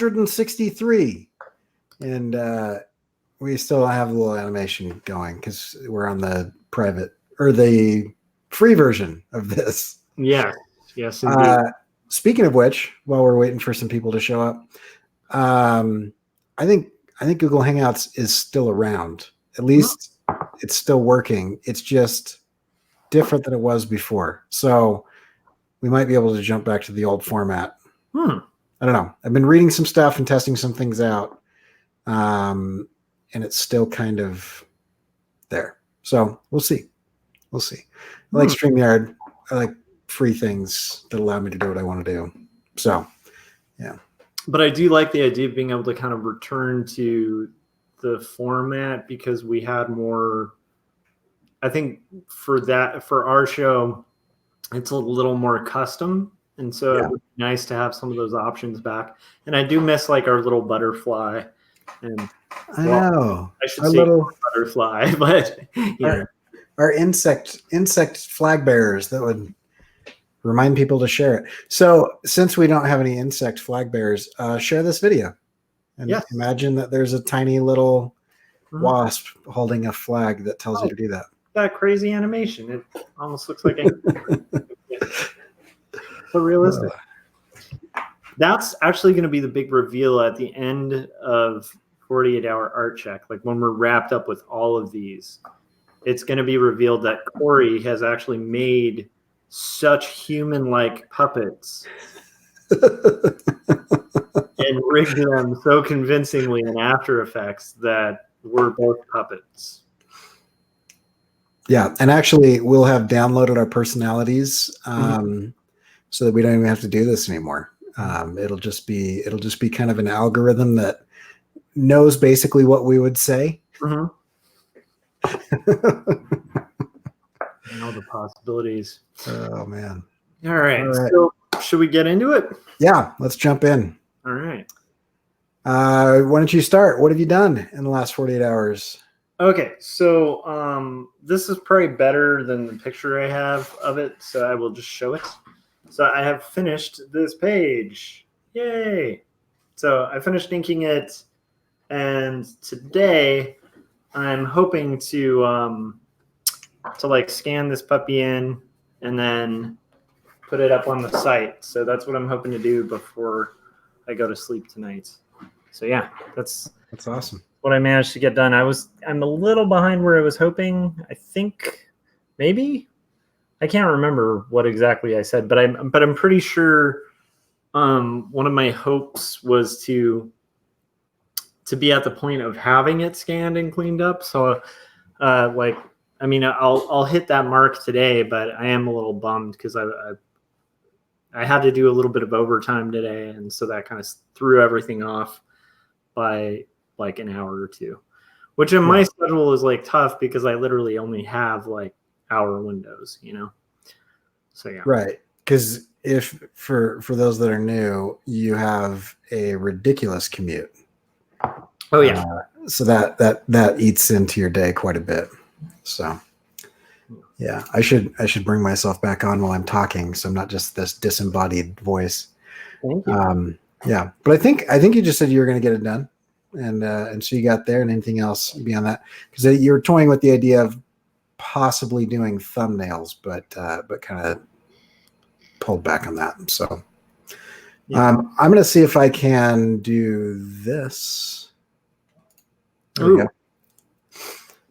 163. And we still have a little animation going because we're on the private or the free version of this. Yeah. Yes, indeed. Speaking of which, while we're waiting for some people to show up, I think Google Hangouts is still around. At least it's still working. It's just different than it was before. So we might be able to jump back to the old format. I don't know. I've been reading some stuff and testing some things out. And it's still kind of there. So we'll see. We'll see. I like StreamYard. I like free things that allow me to do what I want to do. So, yeah. But I do like the idea of being able to kind of return to the format because we had more, I think for our show, it's a little more custom. And so it would be nice to have some of those options back. And I do miss like our little butterfly. And I know. I should say little butterfly, but our insect flag bearers that would remind people to share it. So since we don't have any insect flag bearers, share this video. And imagine that there's a tiny little wasp holding a flag that tells you to do that. That crazy animation. It almost looks like so realistic. That's actually going to be the big reveal at the end of 48-hour art check. Like when we're wrapped up with all of these, it's going to be revealed that Corey has actually made such human-like puppets and rigged them so convincingly in After Effects that we're both puppets. Yeah, and actually we'll have downloaded our personalities so that we don't even have to do this anymore. It'll just be kind of an algorithm that knows basically what we would say. All the possibilities. Oh man. All right. So should we get into it? Yeah, let's jump in. All right. Why don't you start? What have you done in the last 48 hours? Okay, so this is probably better than the picture I have of it, so I will just show it. So I have finished this page. Yay! So I finished inking it, and today I'm hoping to like scan this puppy in and then put it up on the site. So that's what I'm hoping to do before I go to sleep tonight. So yeah, that's awesome. What I managed to get done. I'm a little behind where I was hoping. I think maybe I can't remember what exactly I said, but I'm pretty sure one of my hopes was to be at the point of having it scanned and cleaned up. So I'll hit that mark today, but I am a little bummed because I had to do a little bit of overtime today, and so that kind of threw everything off by like an hour or two, which in my schedule is like tough because I literally only have like hour windows, So yeah. Right. Because if for those that are new, you have a ridiculous commute. Oh yeah. So that eats into your day quite a bit. So yeah, I should bring myself back on while I'm talking, so I'm not just this disembodied voice. Thank you. Yeah, but I think you just said you were going to get it done, and so you got there, and anything else beyond that? Because you were toying with the idea of possibly doing thumbnails, but kind of pulled back on that. So I'm going to see if I can do this. There we go.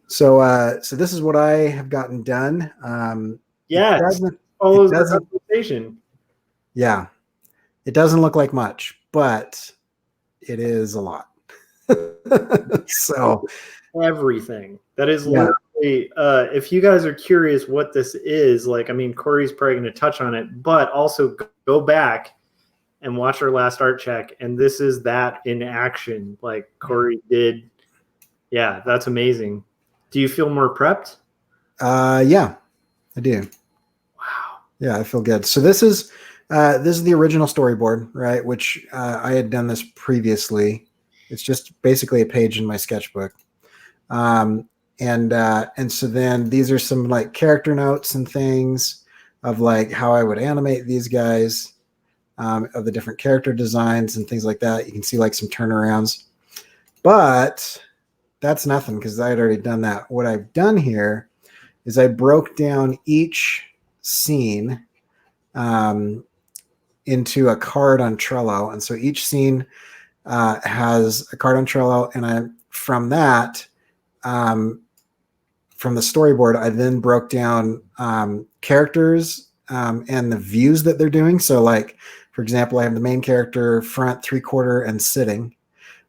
So this is what I have gotten done. Follows the presentation. Yeah, it doesn't look like much, but it is a lot. So everything that is literally, if you guys are curious what this is, Corey's probably going to touch on it, but also go back and watch our last art check, and this is that in action, like Corey did. Yeah, that's amazing. Do you feel more prepped? Yeah, I do. Wow. Yeah, I feel good. So this is the original storyboard, right? Which I had done this previously. It's just basically a page in my sketchbook. And so then these are some like character notes and things of like how I would animate these guys. of the different character designs and things like that. You can see like some turnarounds, but that's nothing because I had already done that. What I've done here is I broke down each scene into a card on Trello. And so each scene has a card on Trello. And from that, from the storyboard, I then broke down characters and the views that they're doing. So like, for example, I have the main character, front, 3/4, and sitting.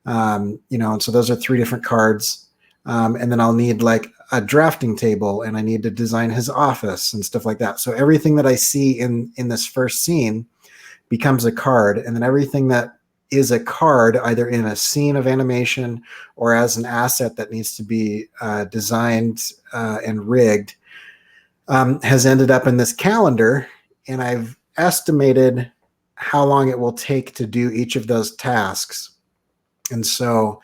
And so those are 3 different cards. And then I'll need like a drafting table, and I need to design his office and stuff like that. So everything that I see in this first scene becomes a card, and then everything that is a card, either in a scene of animation or as an asset that needs to be designed and rigged, has ended up in this calendar. And I've estimated how long it will take to do each of those tasks. And so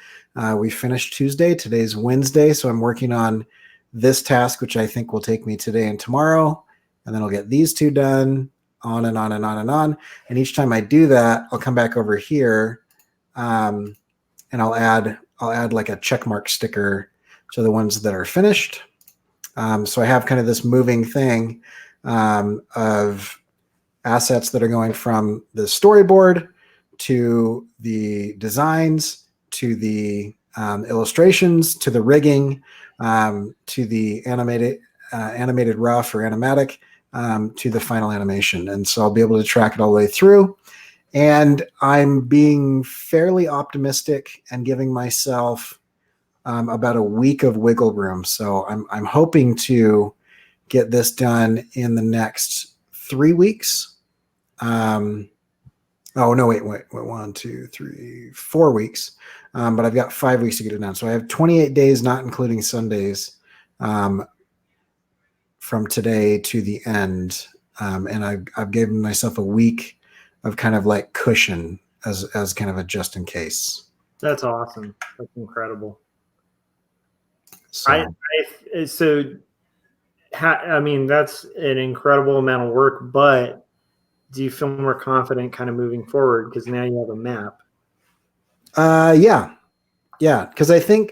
we finished Tuesday. Today's Wednesday. So I'm working on this task, which I think will take me today and tomorrow. And then I'll get these 2 done, on and on and on and on. And each time I do that, I'll come back over here and I'll add like a check mark sticker to the ones that are finished. So I have kind of this moving thing of assets that are going from the storyboard to the designs, to the illustrations, to the rigging, to the animated rough or animatic, to the final animation. And so I'll be able to track it all the way through. And I'm being fairly optimistic and giving myself about a week of wiggle room. So I'm hoping to get this done in the next 3 weeks. Oh, no, wait, 1, 2, 3, 4 weeks. But I've got 5 weeks to get it done. So I have 28 days, not including Sundays, from today to the end. And I've given myself a week of kind of like cushion as kind of a just in case. That's awesome. That's incredible. So, I mean, that's an incredible amount of work, but do you feel more confident kind of moving forward because now you have a map? Yeah. Because I think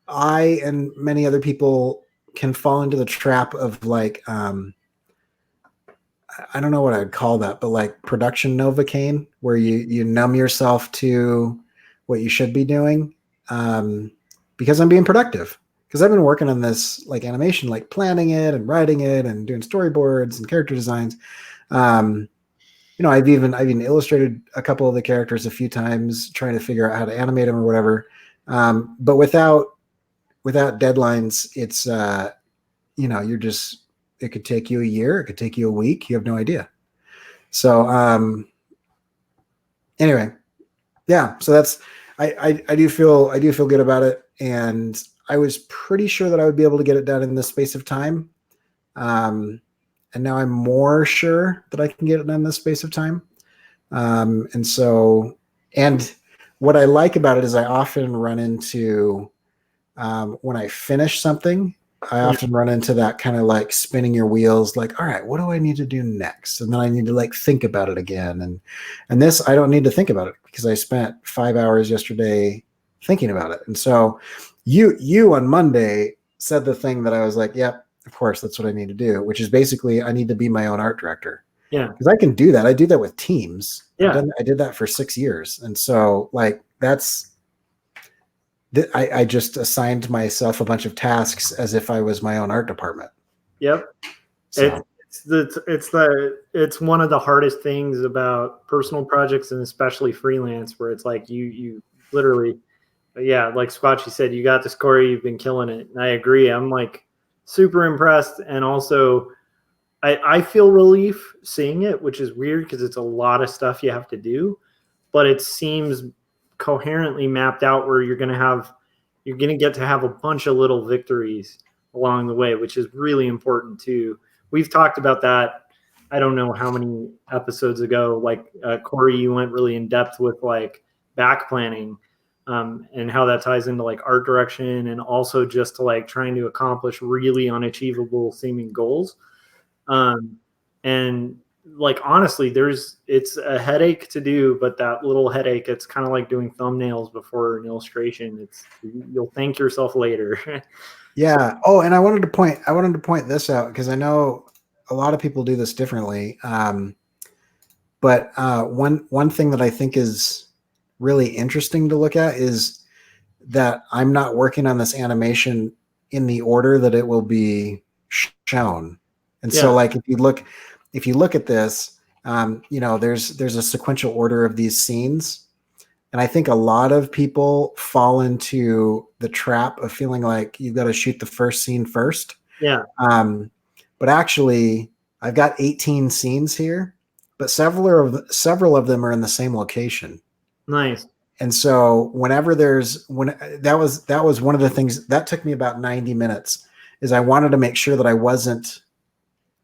I and many other people can fall into the trap of like, I don't know what I'd call that, but like production Novocaine, where you numb yourself to what you should be doing, because I'm being productive. Because I've been working on this like animation, like planning it and writing it and doing storyboards and character designs. I've even illustrated a couple of the characters a few times, trying to figure out how to animate them or whatever. But without deadlines, it's you're just, it could take you a year, it could take you a week, you have no idea. So anyway, yeah, so that's I do feel good about it, and I was pretty sure that I would be able to get it done in the space of time. And now I'm more sure that I can get it done in this space of time. And what I like about it is I often run into, when I finish something, I often run into that kind of like spinning your wheels, like, all right, what do I need to do next? And then I need to like think about it again. And this, I don't need to think about it because I spent 5 hours yesterday thinking about it. And so you on Monday said the thing that I was like, yep, of course, that's what I need to do, which is basically I need to be my own art director. Yeah. Because I can do that. I do that with teams. Yeah. I did that for 6 years. And so like I just assigned myself a bunch of tasks as if I was my own art department. Yep. So. It's one of the hardest things about personal projects, and especially freelance, where it's like you literally, yeah, like Squatchy said, you got this, Corey, you've been killing it. And I agree. I'm like super impressed. And also I feel relief seeing it, which is weird because it's a lot of stuff you have to do, but it seems coherently mapped out where you're going to get to have a bunch of little victories along the way, which is really important too. We've talked about that. I don't know how many episodes ago, like Corey, you went really in depth with like back planning, and how that ties into like art direction, and also just to like trying to accomplish really unachievable seeming goals. And like honestly, it's a headache to do, but that little headache, it's kind of like doing thumbnails before an illustration. You'll thank yourself later. Yeah. Oh, and I wanted to point this out because I know a lot of people do this differently. But one thing that I think is really interesting to look at is that I'm not working on this animation in the order that it will be shown. And so, Yeah. like, if you look at this, there's a sequential order of these scenes. And I think a lot of people fall into the trap of feeling like you've got to shoot the first scene first. Yeah. But actually, I've got 18 scenes here, but several of them are in the same location. Nice. And so that was one of the things that took me about 90 minutes is I wanted to make sure that I wasn't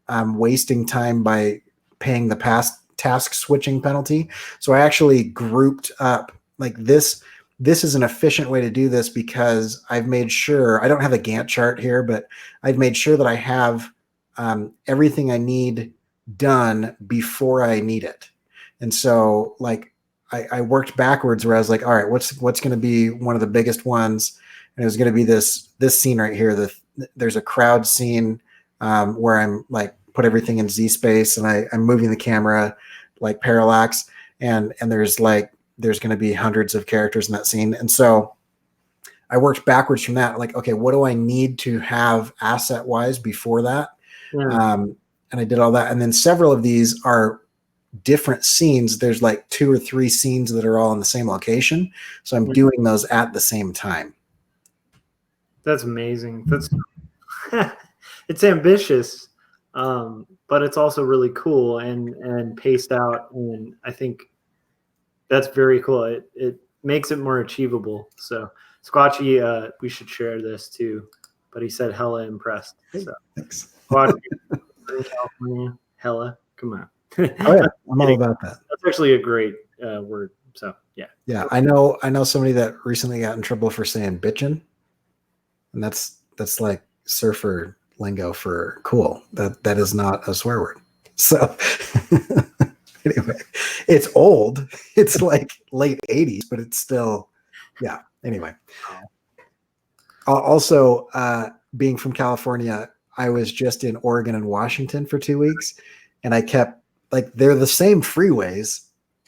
wasting time by paying the past task switching penalty. So I actually grouped up like this. This is an efficient way to do this because I've made sure I don't have a Gantt chart here, but I've made sure that I have everything I need done before I need it. And so like I worked backwards where I was like, all right, what's going to be one of the biggest ones? And it was going to be this scene right here. There's a crowd scene where I'm like put everything in Z space and I'm moving the camera like parallax and there's going to be hundreds of characters in that scene. And so I worked backwards from that. Like, okay, what do I need to have asset wise before that? Yeah. And I did all that. And then several of these are different scenes. There's like 2 or 3 scenes that are all in the same location. So I'm doing those at the same time. That's amazing. It's ambitious, but it's also really cool and paced out. And I think that's very cool. It makes it more achievable. So Squatchy, we should share this too, but he said hella impressed. So Thanks. Squatchy in California, hella, come on. Oh yeah, I'm all about that. That's actually a great word. So yeah. Yeah, I know somebody that recently got in trouble for saying bitchin'. And that's like surfer lingo for cool. That is not a swear word. So anyway, it's old. It's like late 80s, but it's still, yeah. Anyway. Also, being from California, I was just in Oregon and Washington for 2 weeks, and I kept like they're the same freeways.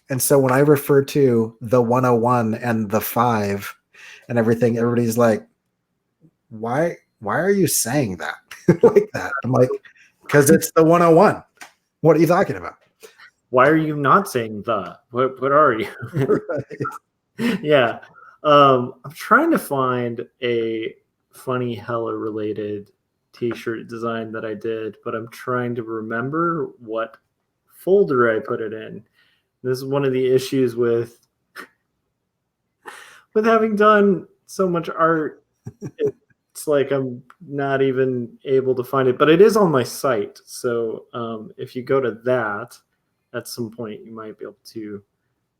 And so when I refer to the 101 and the 5 and everything, everybody's like, why are you saying that like that? I'm like, because it's the 101. What are you talking about? Why are you not saying the? What are you? Right. Yeah. I'm trying to find a funny hella related t-shirt design that I did, but I'm trying to remember what folder I put it in. This is one of the issues with having done so much art. It's like I'm not even able to find it, but it is on my site. So if you go to that, at some point you might be able to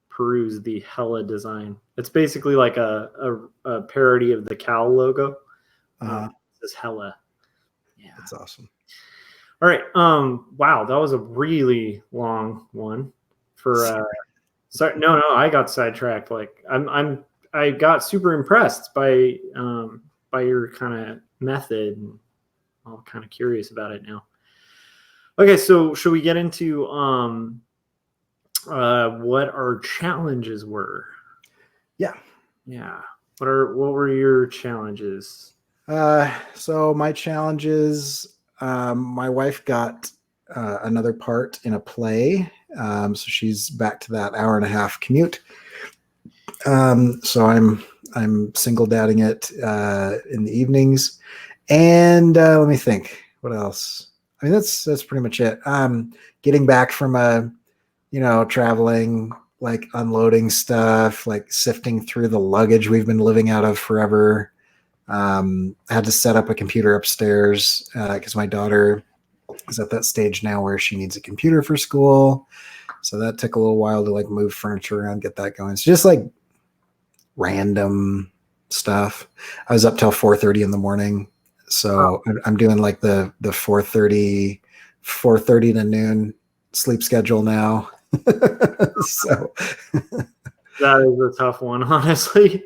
peruse the Hella design. It's basically like a parody of the cow logo. It says Hella. Yeah, that's awesome. All right. Wow, that was a really long one. For sorry, no, I got sidetracked. Like I got super impressed by your kind of method, and I'm kind of curious about it now. Okay, so should we get into what our challenges were? Yeah. What were your challenges? So my challenges, my wife got another part in a play, so she's back to that hour-and-a-half commute. So I'm single dadding it in the evenings, and let me think, what else? I mean, that's pretty much it. Getting back from traveling, like unloading stuff, like sifting through the luggage we've been living out of forever. I had to set up a computer upstairs because my daughter is at that stage now where she needs a computer for school. So that took a little while to like move furniture around, get that going. So just like random stuff. I was up till 4:30 in the morning. So I'm doing like the 4:30 to noon sleep schedule now. So That is a tough one, honestly.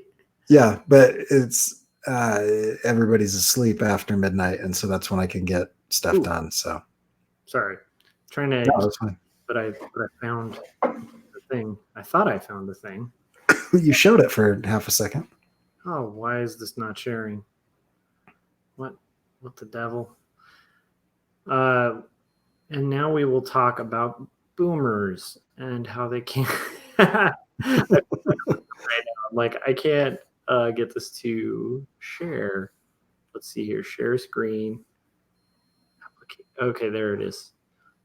yeah, but it's everybody's asleep after midnight, and so that's when I can get stuff Ooh. done. So Sorry, trying to, no, that's fine. but I found the thing. I thought I found the thing. You showed it for half a second. Oh, why is this not sharing? What the devil? And now we will talk about boomers and how they can't. Right now, like I can't get this to share. Let's see here. Share screen. Okay, there it is.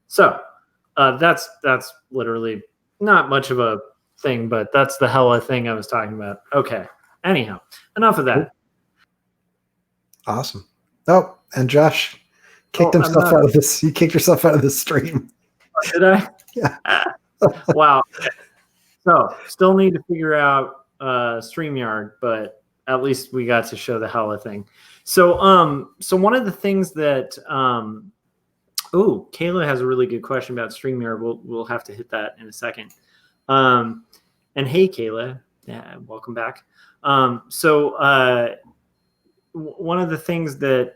So that's literally not much of a thing, but that's the hella thing I was talking about. Okay. Anyhow, enough of that. Awesome. Oh, and Josh kicked himself out of this. You kicked yourself out of the stream. Did I? Yeah. Wow. So still need to figure out StreamYard, but at least we got to show the hella thing. So so one of the things that Kayla has a really good question about StreamYard. We'll have to hit that in a second. And hey, Kayla, yeah, welcome back. So one of the things that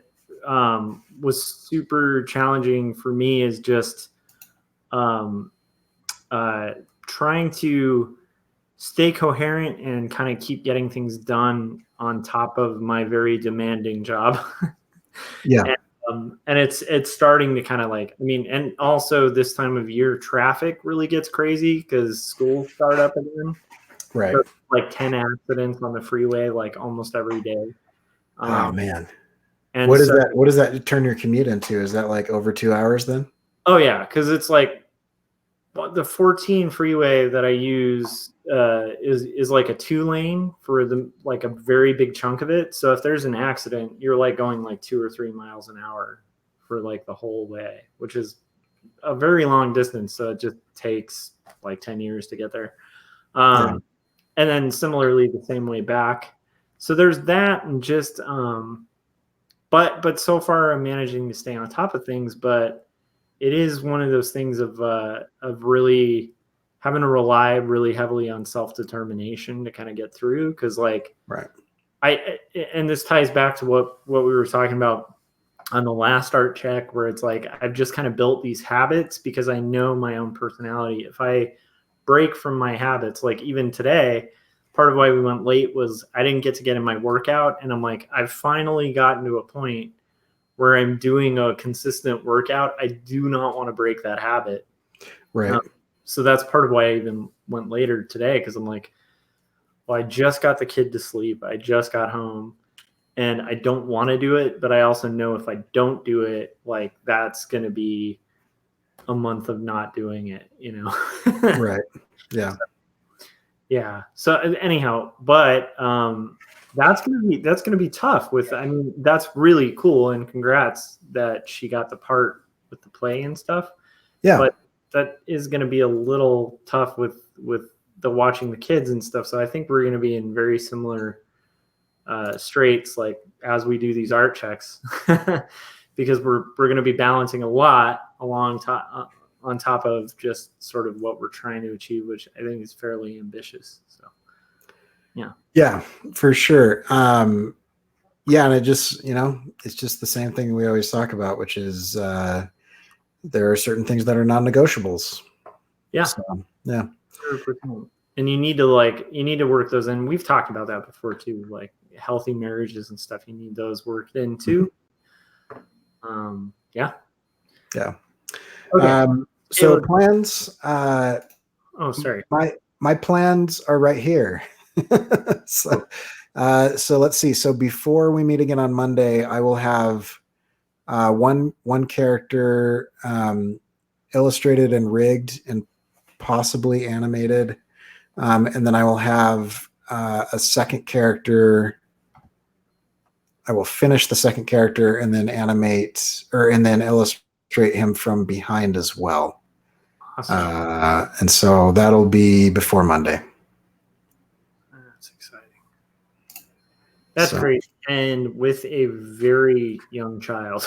was super challenging for me is just trying to stay coherent and kind of keep getting things done on top of my very demanding job. Yeah. And it's starting to kind of like, I mean, and also this time of year, traffic really gets crazy because schools start up again. Right. So like 10 accidents on the freeway, like almost every day. Oh man. And what does that turn your commute into? Is that like over 2 hours then? Oh yeah. Cause it's like the 14 freeway that I use is like a 2-lane for the like a very big chunk of it. So if there's an accident, you're like going like 2 or 3 miles an hour for like the whole way, which is a very long distance. So it just takes like 10 years to get there. And then similarly the same way back. So there's that, and just but so far I'm managing to stay on top of things, but it is one of those things of really having to rely really heavily on self-determination to kind of get through. Cause like, right. And this ties back to what we were talking about on the last art check, where it's like, I've just kind of built these habits because I know my own personality. If I break from my habits, like even today, part of why we went late was I didn't get to get in my workout. And I'm like, I've finally gotten to a point where I'm doing a consistent workout. I do not want to break that habit. Right. So that's part of why I even went later today. Cause I'm like, well, I just got the kid to sleep. I just got home and I don't want to do it. But I also know if I don't do it, like that's going to be a month of not doing it, you know? Right. Yeah. Yeah. So anyhow, but, that's gonna be tough. I mean, that's really cool, and congrats that she got the part with the play and stuff. Yeah, but that is gonna be a little tough with the watching the kids and stuff. So I think we're gonna be in very similar straits, like as we do these art checks, because we're gonna be balancing a lot on top of just sort of what we're trying to achieve, which I think is fairly ambitious. So. Yeah, for sure. And it just, it's just the same thing we always talk about, which is there are certain things that are non-negotiables. Yeah. So, yeah. 100%. And you need to work those in. We've talked about that before too, like healthy marriages and stuff. You need those worked in too. Yeah. Yeah. Okay. So plans. Sorry. My plans are right here. So let's see. So before we meet again on Monday, I will have one character illustrated and rigged and possibly animated, and then I will have a second character. I will finish the second character and then and then illustrate him from behind as well. Awesome. And so that'll be before Monday. That's exciting. That's great. And with a very young child.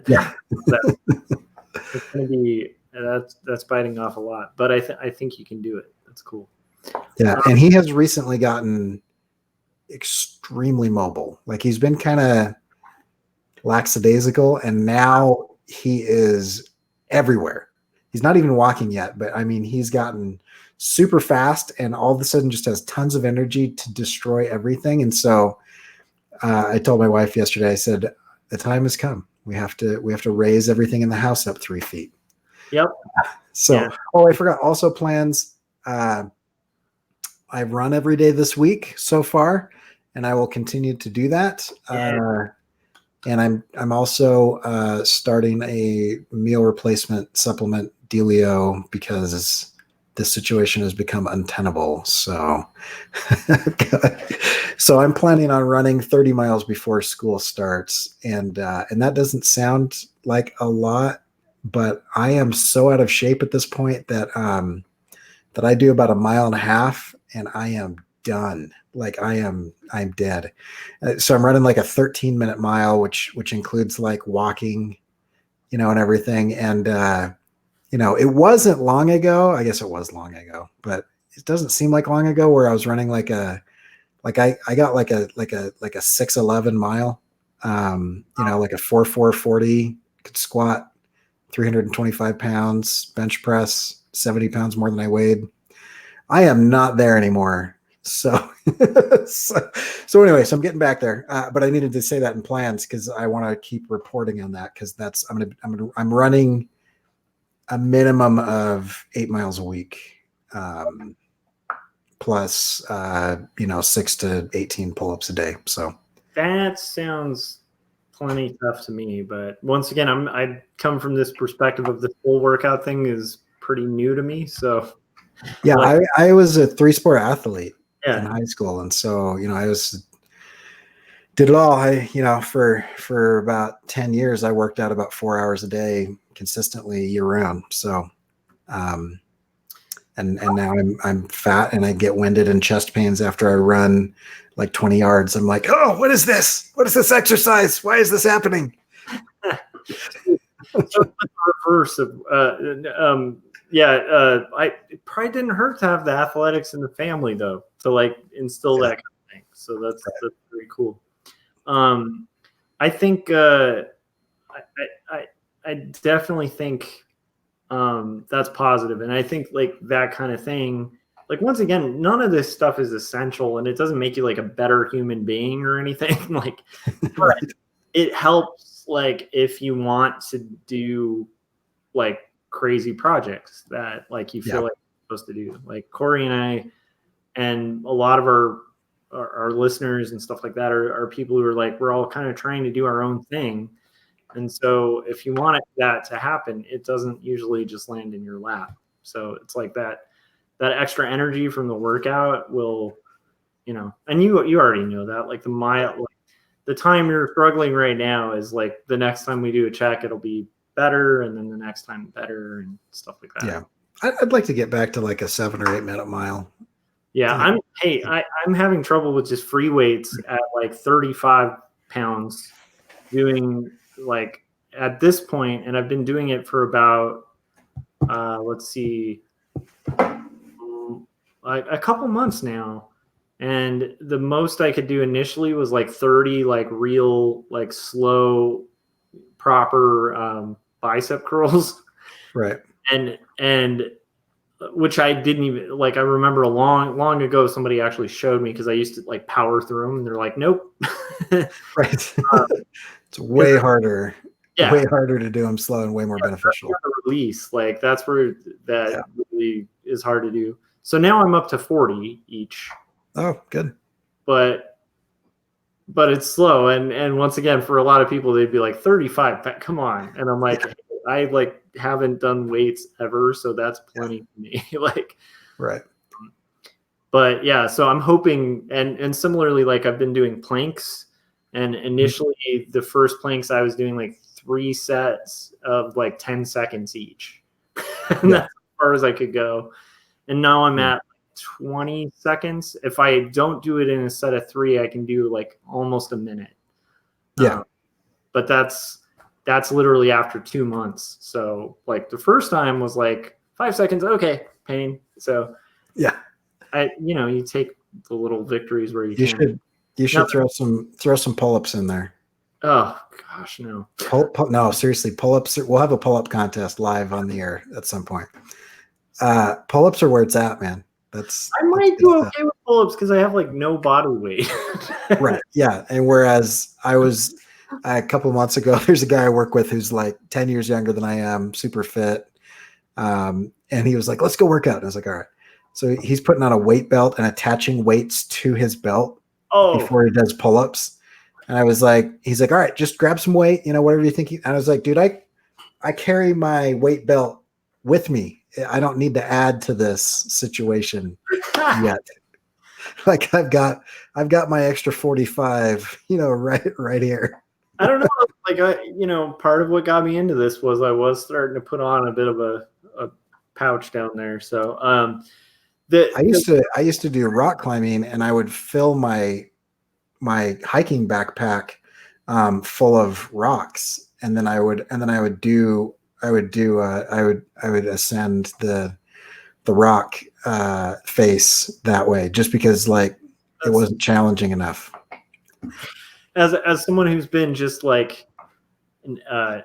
Yeah. It's going to be that's biting off a lot, but I think you can do it. That's cool. Yeah, and he has recently gotten extremely mobile. Like he's been kind of lackadaisical, and now he is everywhere. He's not even walking yet, but I mean, he's gotten super fast, and all of a sudden, just has tons of energy to destroy everything. And so, I told my wife yesterday. I said, "The time has come. We have to raise everything in the house up 3 feet." Yep. So, Yeah. oh, I forgot. Also, plans. I've run every day this week so far, and I will continue to do that. Yeah. And I'm also starting a meal replacement supplement dealio because this situation has become untenable. So, so I'm planning on running 30 miles before school starts, and that doesn't sound like a lot, but I am so out of shape at this point that that I do about 1.5 miles and I am done. Like I'm dead. So I'm running like a 13-minute mile, which includes like walking, and everything. And it wasn't long ago. I guess it was long ago, but it doesn't seem like long ago where I was running like I got like a 6:11 mile, like a 4:40, could squat 325 pounds, bench press 70 pounds more than I weighed. I am not there anymore. So, so anyway, so I'm getting back there, but I needed to say that in plans because I want to keep reporting on that because I'm running a minimum of 8 miles a week, plus 6 to 18 pull-ups a day. So that sounds plenty tough to me, but once again, I come from this perspective of the full workout thing is pretty new to me. So yeah, like, I was a 3-sport athlete in yeah, high school, and so I did it all. For about 10 years, I worked out about 4 hours a day consistently year round. So, and now I'm fat and I get winded and chest pains after I run like 20 yards. I'm like, oh, what is this? What is this exercise? Why is this happening? so the reverse of it probably didn't hurt to have the athletics in the family though, to like instill that kind of thing. So that's very cool. I think I definitely think that's positive, and I think like that kind of thing. Like once again, none of this stuff is essential, and it doesn't make you like a better human being or anything. Like, Right. it helps like if you want to do like crazy projects that like you feel like you're supposed to do. Like Corey and I, and a lot of our listeners and stuff like that are people who are like, we're all kind of trying to do our own thing. And so if you want that to happen, it doesn't usually just land in your lap. So it's like that extra energy from the workout will, and you already know that, like the time you're struggling right now is like the next time we do a check, it'll be better. And then the next time better and stuff like that. Yeah. I'd like to get back to like a 7 or 8 minute mile. Yeah. I'm having trouble with just free weights at like 35 pounds doing like at this point, and I've been doing it for about let's see, like a couple months now, and the most I could do initially was like 30 like real like slow proper bicep curls, Right. and which I didn't even like. I remember a long ago somebody actually showed me because I used to like power through them, and they're like, nope. Right. It's way harder. Yeah. Way harder to do them slow and way more beneficial. Release, like that's where that really is hard to do. So now I'm up to 40 each. Oh, good. But it's slow, and once again, for a lot of people, they'd be like 35. Come on, and I'm like, I like haven't done weights ever, so that's plenty for me. Like, right. But yeah, so I'm hoping, and similarly, like I've been doing planks, and initially the first planks I was doing like 3 sets of like 10 seconds each. And that's as far as I could go. And now I'm at 20 seconds. If I don't do it in a set of 3, I can do like almost a minute. Yeah. But that's that's literally after 2 months. So like the first time was like 5 seconds, okay, pain. So Yeah, you take the little victories where you you can. should throw some pull-ups in there. Oh gosh, no. No, seriously, pull-ups. We'll have a pull-up contest live on the air at some point. Pull-ups are where it's at, man. I might do okay with pull-ups because I have like no body weight. Right. Yeah. And whereas I was a couple of months ago, there's a guy I work with who's like 10 years younger than I am, super fit. And he was like, let's go work out. And I was like, all right. So he's putting on a weight belt and attaching weights to his belt before he does pull-ups. And I was like, he's like, all right, just grab some weight, whatever you think. And I was like, dude, I carry my weight belt with me. I don't need to add to this situation yet. Like I've got my extra 45, right here. I don't know. Like part of what got me into this was I was starting to put on a bit of a pouch down there. So I used to do rock climbing, and I would fill my hiking backpack full of rocks, and then I would ascend the rock face that way, just because like it wasn't challenging enough. As someone who's been just like an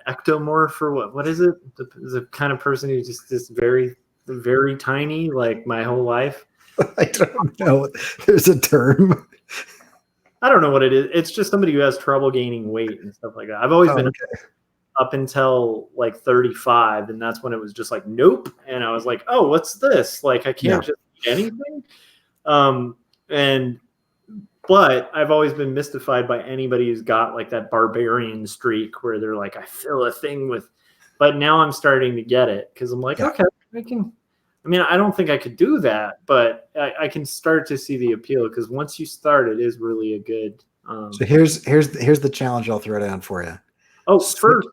ectomorph, or what is it? The kind of person who's just very, very tiny, like my whole life. I don't know. There's a term. I don't know what it is. It's just somebody who has trouble gaining weight and stuff like that. I've always been up until like 35, and that's when it was just like nope. And I was like, oh, what's this? Like I can't just eat anything. But I've always been mystified by anybody who's got like that barbarian streak where they're like, I fill a thing with. But now I'm starting to get it because I'm like, okay, I don't think I could do that, but I can start to see the appeal because once you start, it is really a good. So here's the challenge I'll throw down for you. Oh, first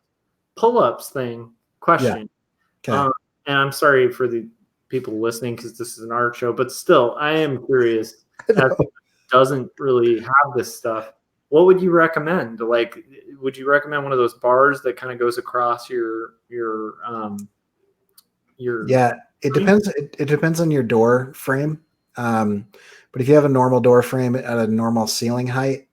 pull-ups thing question. Yeah. Okay. And I'm sorry for the people listening because this is an art show, but still, I am curious. Doesn't really have this stuff. What would you recommend? Like, would you recommend one of those bars that kind of goes across your Yeah, it depends. It depends on your door frame. But if you have a normal door frame at a normal ceiling height,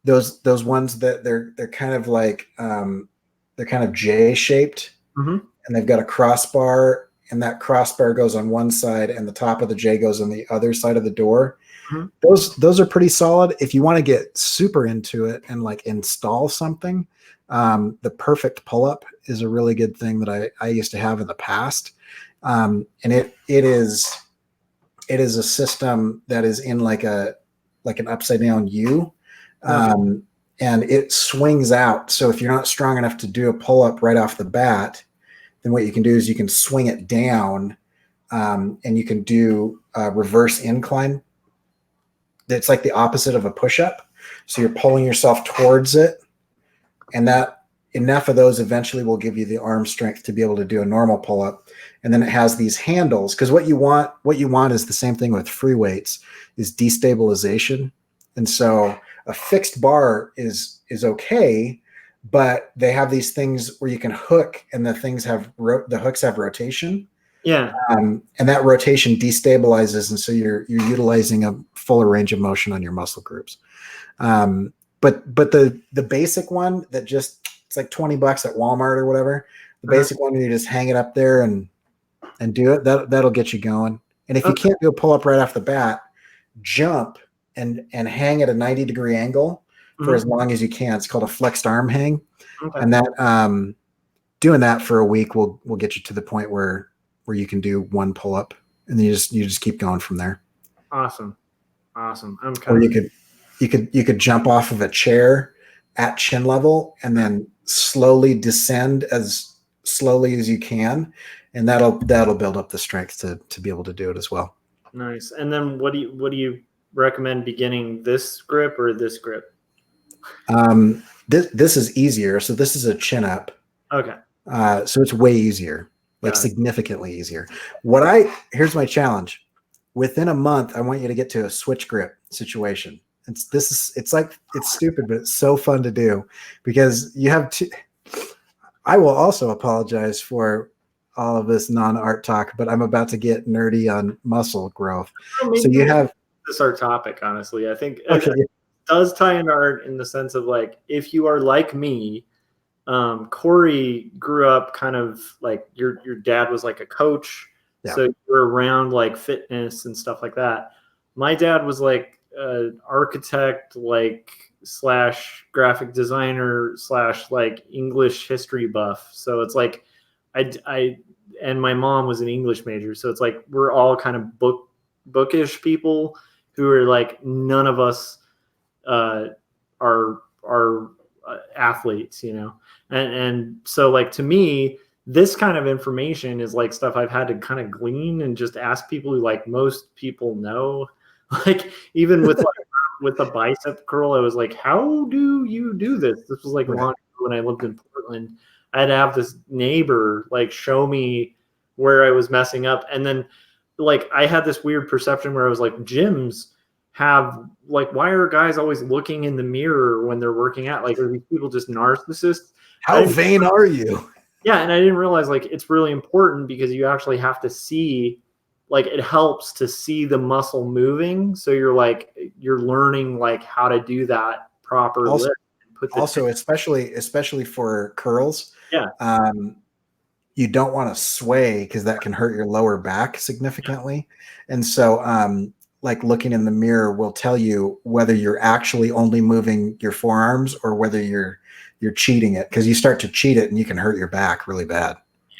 those ones that they're kind of like they're kind of J shaped, and they've got a crossbar, and that crossbar goes on one side, and the top of the J goes on the other side of the door. Those are pretty solid. If you want to get super into it and like install something, the Perfect Pull-Up is a really good thing that I used to have in the past. And it is a system that is in like an upside down U. And it swings out. So if you're not strong enough to do a pull-up right off the bat, then what you can do is you can swing it down, and you can do a reverse incline. It's like the opposite of a push-up. So you're pulling yourself towards it, and that enough of those eventually will give you the arm strength to be able to do a normal pull-up. And then it has these handles, because what you want is the same thing with free weights, is destabilization. And so a fixed bar is okay, but they have these things where you can hook, and the hooks have rotation. Yeah. And that rotation destabilizes, and so you're utilizing a fuller range of motion on your muscle groups. But the basic one that it's like $20 at Walmart or whatever. The basic one, you just hang it up there and do it. That'll get you going. And if you can't do a pull up right off the bat, jump and hang at a 90-degree angle for as long as you can. It's called a flexed arm hang. Okay. And that doing that for a week will get you to the point where you can do one pull up, and then you just keep going from there. Awesome. Or you could jump off of a chair at chin level and then slowly descend as slowly as you can, and that'll build up the strength to be able to do it as well. Nice. And then what do you recommend beginning, this grip or this grip? This is easier. So this is a chin up. Okay. So it's way easier, like significantly easier. Here's my challenge. Within a month, I want you to get to a switch grip situation. It's like, it's stupid, but it's so fun to do because you have to. I will also apologize for all of this non-art talk, but I'm about to get nerdy on muscle growth. Well, So maybe you have this is our topic, honestly. I think okay. it does tie into art in the sense of like, if you are like me, Corey grew up kind of like your dad was like a coach, Yeah. so you're around like fitness and stuff like that. My dad was like an architect, like slash graphic designer slash like English history buff. So it's like I and my mom was an English major, so it's like we're all kind of bookish people who are like none of us are athletes, you know. And so like to me this kind of information is like stuff I've had to kind of glean and just ask people who like most people know. Like even with like with the bicep curl, I was like, how do you do this? This was like long when I lived in Portland. I had to have this neighbor like show me where I was messing up. And then like I had this weird perception where I was like, gyms have like, why are guys always looking in the mirror when they're working out? Like, are these people just narcissists? How vain are you? Yeah, and I didn't realize like it's really important because you actually have to see, like it helps to see the muscle moving. So you're like you're learning like how to do that proper Also, lift. Also especially for curls. Yeah. You don't want to sway because that can hurt your lower back significantly. And so like looking in the mirror will tell you whether you're actually only moving your forearms or whether you're cheating it, because you start to cheat it and you can hurt your back really bad.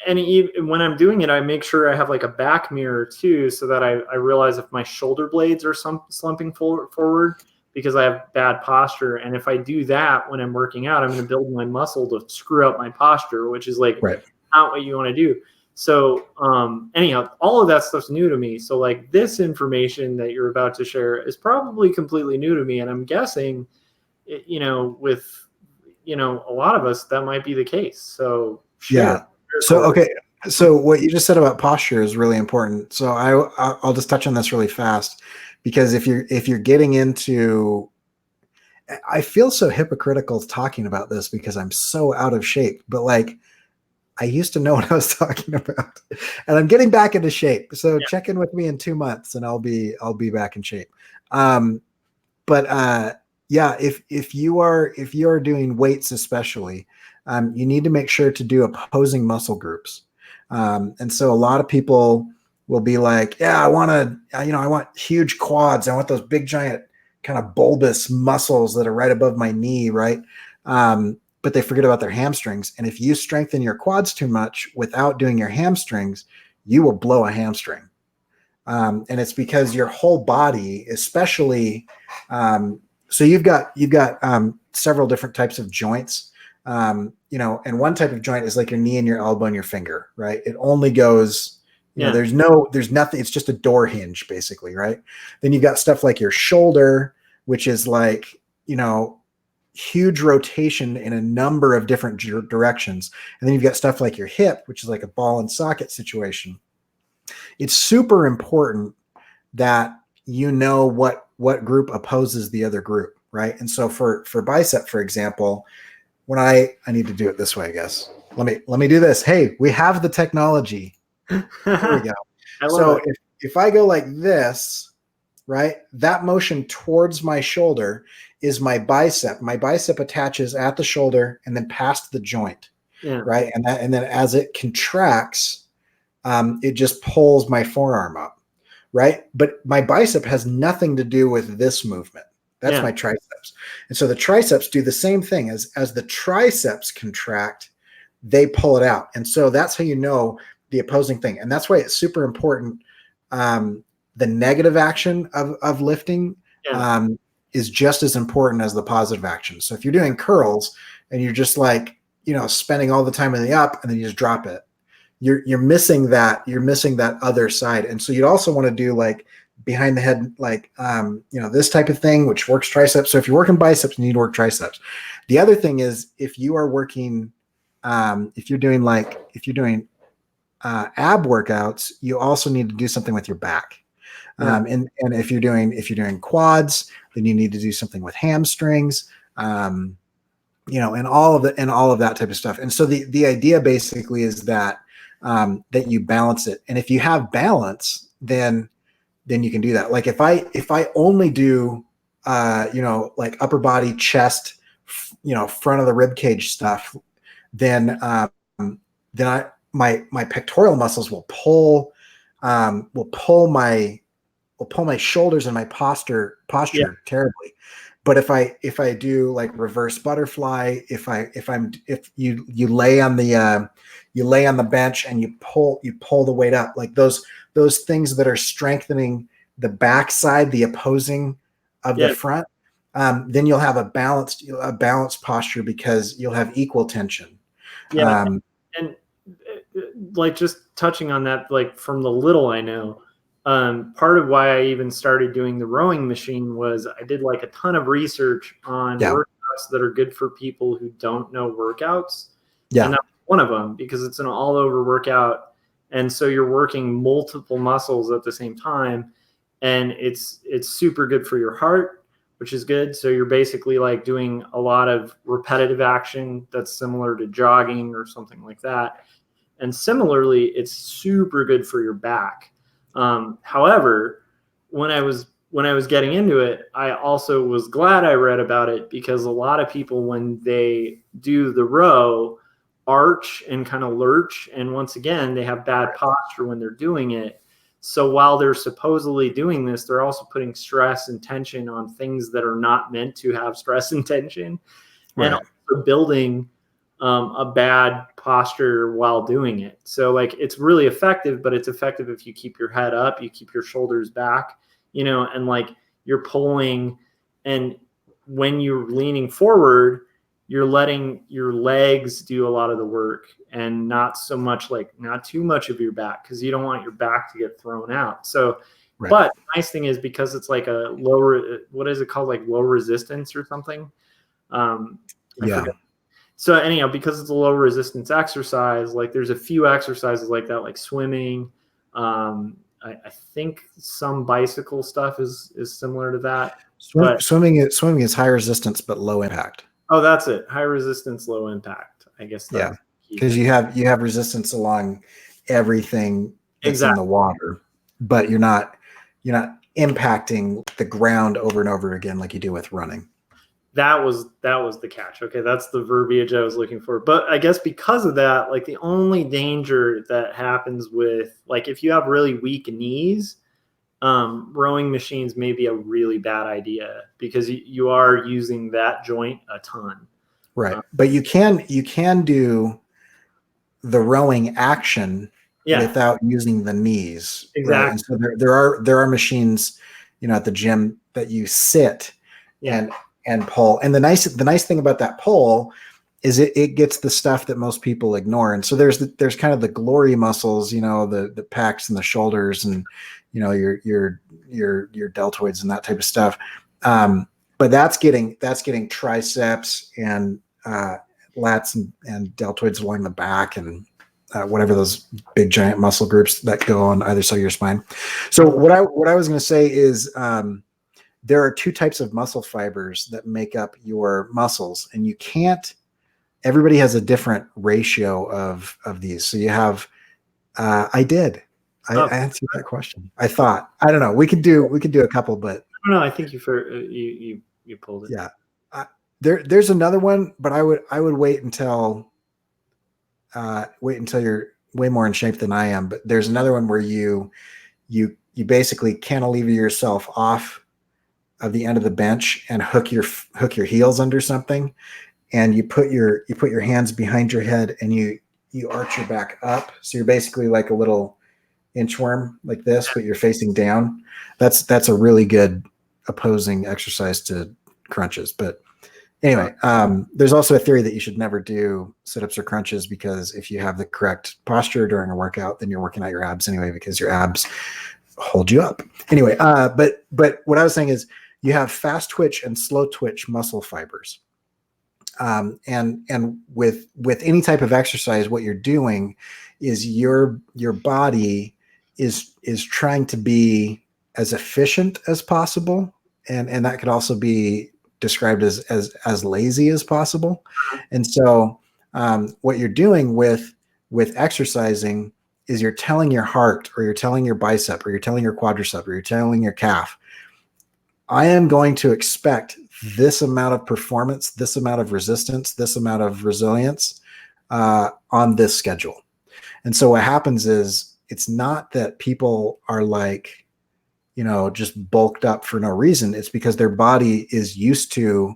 And even when I'm doing it, I make sure I have like a back mirror too, so that I realize if my shoulder blades are slumping forward because I have bad posture. And if I do that when I'm working out, I'm going to build my muscle to screw up my posture, which is like not what you want to do. So anyhow, all of that stuff's new to me. So like this information that you're about to share is probably completely new to me. And I'm guessing, you know, with, you know, a lot of us, that might be the case. So yeah. So, okay. So what you just said about posture is really important. So I'll just touch on this really fast, because if you're getting into, I feel so hypocritical talking about this because I'm so out of shape, but like I used to know what I was talking about and I'm getting back into shape. So check in with me in 2 months and I'll be back in shape. Yeah, if you are doing weights, especially, you need to make sure to do opposing muscle groups. And so a lot of people will be like, yeah, I want huge quads. I want those big, giant kind of bulbous muscles that are right above my knee. Right. But they forget about their hamstrings. And if you strengthen your quads too much without doing your hamstrings, you will blow a hamstring. And it's because your whole body, especially, so you've got several different types of joints, and one type of joint is like your knee and your elbow and your finger, right? It only goes, there's nothing. It's just a door hinge basically. Right. Then you've got stuff like your shoulder, which is like, huge rotation in a number of different directions. And then you've got stuff like your hip, which is like a ball and socket situation. It's super important that you know what group opposes the other group, right? And so for bicep, for example, when I need to do it this way, I guess. Let me do this. Hey, we have the technology. There we go. So if I go like this, right, that motion towards my shoulder is my bicep. My bicep attaches at the shoulder and then past the joint, right? And then as it contracts, it just pulls my forearm up, right? But my bicep has nothing to do with this movement. That's my triceps. And so the triceps do the same thing. As the triceps contract, they pull it out. And so that's how you know the opposing thing. And that's why it's super important. The negative action of lifting is just as important as the positive action. So if you're doing curls and you're just like, spending all the time in the up and then you just drop it, you're missing that other side. And so you'd also want to do like behind the head, like, this type of thing, which works triceps. So if you're working biceps, you need to work triceps. The other thing is if you are working, if you're doing ab workouts, you also need to do something with your back. And if you're doing quads, then you need to do something with hamstrings, and all of that type of stuff. And so the idea basically is that that you balance it. And if you have balance, then you can do that. Like if I only do like upper body, chest, front of the rib cage stuff, then my pectoral muscles will pull my shoulders and my posture terribly. But if I do like reverse butterfly, if you lay on the bench and you pull the weight up, like those things that are strengthening the backside, the opposing of the front, then you'll have a balanced posture because you'll have equal tension. Yeah. And like just touching on that, like from the little I know, part of why I even started doing the rowing machine was I did like a ton of research on workouts that are good for people who don't know workouts. Yeah. And that's one of them because it's an all over workout. And so you're working multiple muscles at the same time. And it's super good for your heart, which is good. So you're basically like doing a lot of repetitive action that's similar to jogging or something like that. And similarly, it's super good for your back. However, when I was getting into it, I also was glad I read about it because a lot of people, when they do the row, arch and kind of lurch. And once again, they have bad posture when they're doing it. So while they're supposedly doing this, they're also putting stress and tension on things that are not meant to have stress and tension, and also building a bad posture while doing it. So like it's really effective, but it's effective if you keep your head up, you keep your shoulders back, and like you're pulling, and when you're leaning forward, you're letting your legs do a lot of the work and not too much of your back, because you don't want your back to get thrown out. So, but the nice thing is because it's like a lower, what is it called? Like low resistance or something. I forget. So anyhow, because it's a low resistance exercise, like there's a few exercises like that, like swimming. I think some bicycle stuff is similar to that. Swimming is high resistance but low impact. Oh, that's it. High resistance, low impact. I guess. Because you have resistance along everything that's in the water, but you're not impacting the ground over and over again like you do with running. That was the catch. Okay, that's the verbiage I was looking for. But I guess because of that, like the only danger that happens with, like, if you have really weak knees, rowing machines may be a really bad idea because you are using that joint a ton. Right. But you can do the rowing action without using the knees. Exactly. Right? And so there are machines, at the gym that you sit and pull. And the nice thing about that pull is it gets the stuff that most people ignore. And so there's kind of the glory muscles, the pecs and the shoulders and your deltoids and that type of stuff. But that's getting triceps and lats and deltoids along the back and whatever those big giant muscle groups that go on either side of your spine. So what I was going to say is there are two types of muscle fibers that make up your muscles, and everybody has a different ratio of these. So you have, I answered that question. I don't know. We could do a couple, but no, I think you pulled it. Yeah. There's another one, but I would wait until you're way more in shape than I am. But there's another one where you basically cantilever yourself off of the end of the bench and hook your heels under something, and you put your hands behind your head and you arch your back up. So you're basically like a little inchworm like this, but you're facing down. That's a really good opposing exercise to crunches. But anyway, there's also a theory that you should never do sit-ups or crunches, because if you have the correct posture during a workout, then you're working out your abs anyway, because your abs hold you up. Anyway, but what I was saying is you have fast twitch and slow twitch muscle fibers. And with any type of exercise, what you're doing is your body is trying to be as efficient as possible and that could also be described as lazy as possible. And so what you're doing with exercising is you're telling your heart, or you're telling your bicep, or you're telling your quadricep, or you're telling your calf, I am going to expect this amount of performance, this amount of resistance, this amount of resilience on this schedule. And so what happens is, it's not that people are like, just bulked up for no reason. It's because their body is used to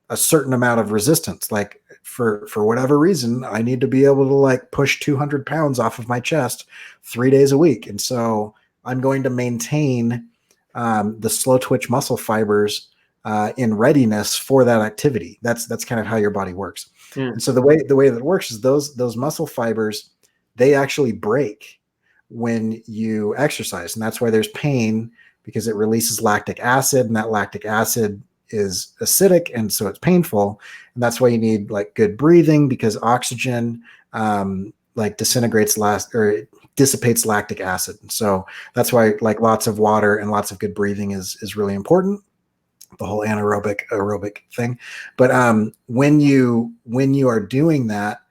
a certain amount of resistance. Like for whatever reason, I need to be able to like push 200 pounds off of my chest 3 days a week. And so I'm going to maintain the slow twitch muscle fibers in readiness for that activity. That's kind of how your body works. Yeah. And so the way that it works is those muscle fibers, they actually break when you exercise. And that's why there's pain, because it releases lactic acid, and that lactic acid is acidic, and so it's painful. And that's why you need like good breathing, because oxygen like dissipates lactic acid. And so that's why like lots of water and lots of good breathing is really important, the whole aerobic thing. But when you are doing that,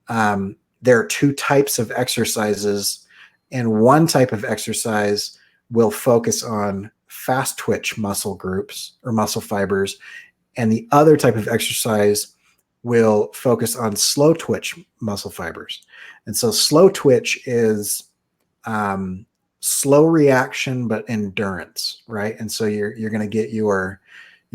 there are two types of exercises, and one type of exercise will focus on fast twitch muscle groups or muscle fibers, and the other type of exercise will focus on slow twitch muscle fibers. And so slow twitch is slow reaction but endurance, right? And so you're going to get your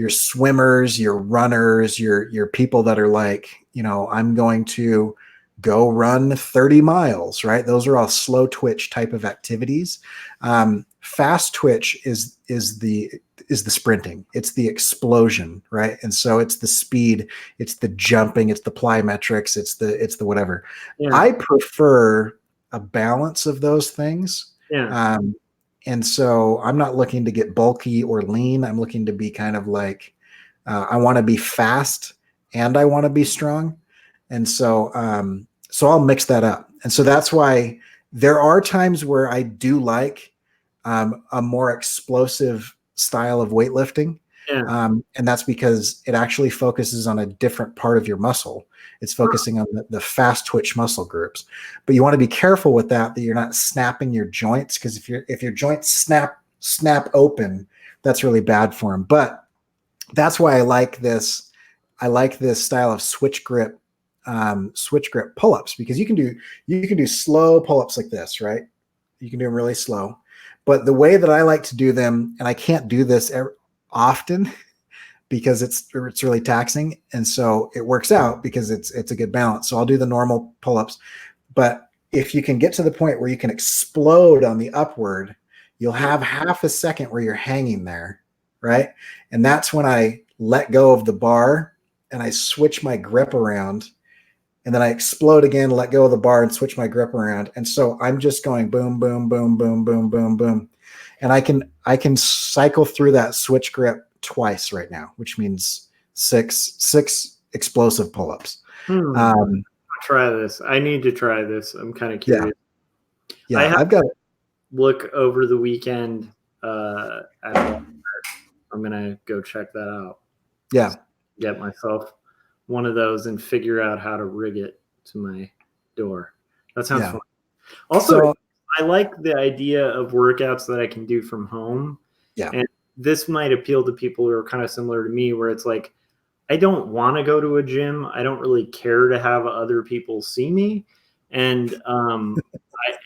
swimmers, your runners, your people that are like, I'm going to go run 30 miles, right? Those are all slow twitch type of activities. Fast twitch is the sprinting. It's the explosion, right? And so it's the speed, it's the jumping, it's the plyometrics, it's the whatever. Yeah. I prefer a balance of those things. Yeah. And so I'm not looking to get bulky or lean. I'm looking to be kind of like, I want to be fast and I want to be strong. And so, so I'll mix that up. And so that's why there are times where I do like a more explosive style of weightlifting. Yeah. And that's because it actually focuses on a different part of your muscle. It's focusing on the fast twitch muscle groups. But you want to be careful with that you're not snapping your joints, because if your joints snap open, that's really bad for them. But that's why I like this style of switch grip pull-ups, because you can do slow pull-ups like this, right? You can do them really slow. But the way that I like to do them, and I can't do this often because it's really taxing, and so it works out because it's a good balance. So I'll do the normal pull-ups, but if you can get to the point where you can explode on the upward, you'll have half a second where you're hanging there, right? And that's when I let go of the bar and I switch my grip around, and then I explode again, let go of the bar and switch my grip around. And so I'm just going boom, boom, boom, boom, boom, boom, boom. And I can cycle through that switch grip twice right now, which means six explosive pull-ups. Try this. I need to try this. I'm kind of curious. Yeah, I've got to look over the weekend. I'm gonna go check that out. Yeah, get myself one of those and figure out how to rig it to my door. That sounds fun. Also, I like the idea of workouts that I can do from home. Yeah. And this might appeal to people who are kind of similar to me, where it's like, I don't want to go to a gym. I don't really care to have other people see me. And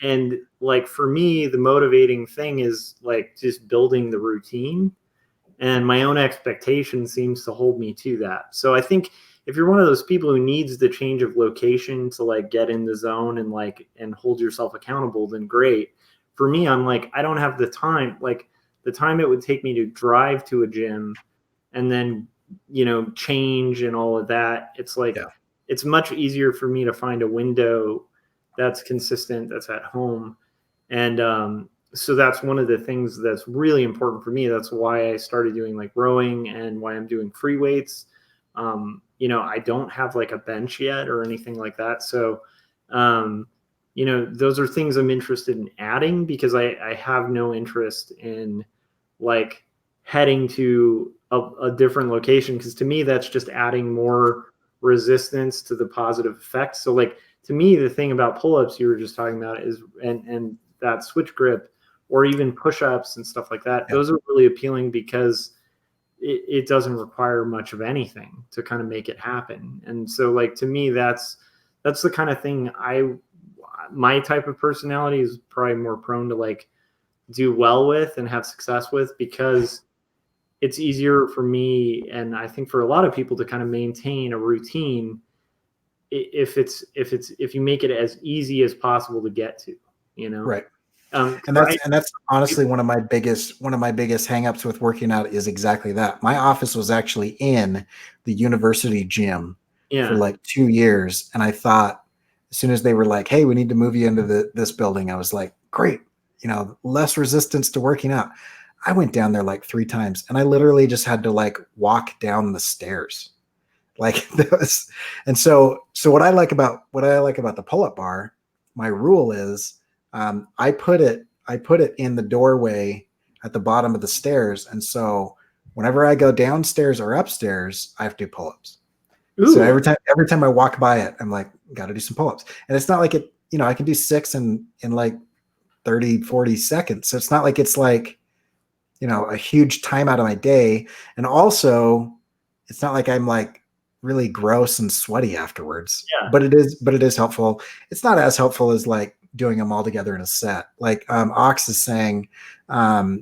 and like for me, the motivating thing is like just building the routine, and my own expectation seems to hold me to that. So I think if you're one of those people who needs the change of location to like get in the zone and hold yourself accountable, then great. For me, I'm like, I don't have the time. Like the time it would take me to drive to a gym and then, change and all of that. It's like, it's much easier for me to find a window that's consistent, that's at home. And so that's one of the things that's really important for me. That's why I started doing like rowing and why I'm doing free weights. I don't have like a bench yet or anything like that. So, those are things I'm interested in adding, because I have no interest in like heading to a different location, because to me that's just adding more resistance to the positive effects. So like to me, the thing about pull-ups you were just talking about is and that switch grip or even push-ups and stuff like that, those are really appealing because it doesn't require much of anything to kind of make it happen. And so like to me, that's the kind of thing my type of personality is probably more prone to like do well with and have success with, because it's easier for me, and I think for a lot of people, to kind of maintain a routine if you make it as easy as possible to get to, you know? Right. And that's honestly one of my biggest hangups with working out is exactly that. My office was actually in the university gym for like 2 years. And I thought as soon as they were like, hey, we need to move you into this building, I was like, great, less resistance to working out. I went down there like 3 times and I literally just had to like walk down the stairs. Like this. And so what I like about the pull-up bar, my rule is I put it in the doorway at the bottom of the stairs. And so whenever I go downstairs or upstairs, I have to do pull-ups. Ooh. So every time I walk by it, I'm like, got to do some pull-ups. And it's not like it, I can do 6 in like 30, 40 seconds. So it's not like it's like, a huge time out of my day. And also it's not like I'm like really gross and sweaty afterwards, but it is helpful. It's not as helpful as like doing them all together in a set. Like Ox is saying,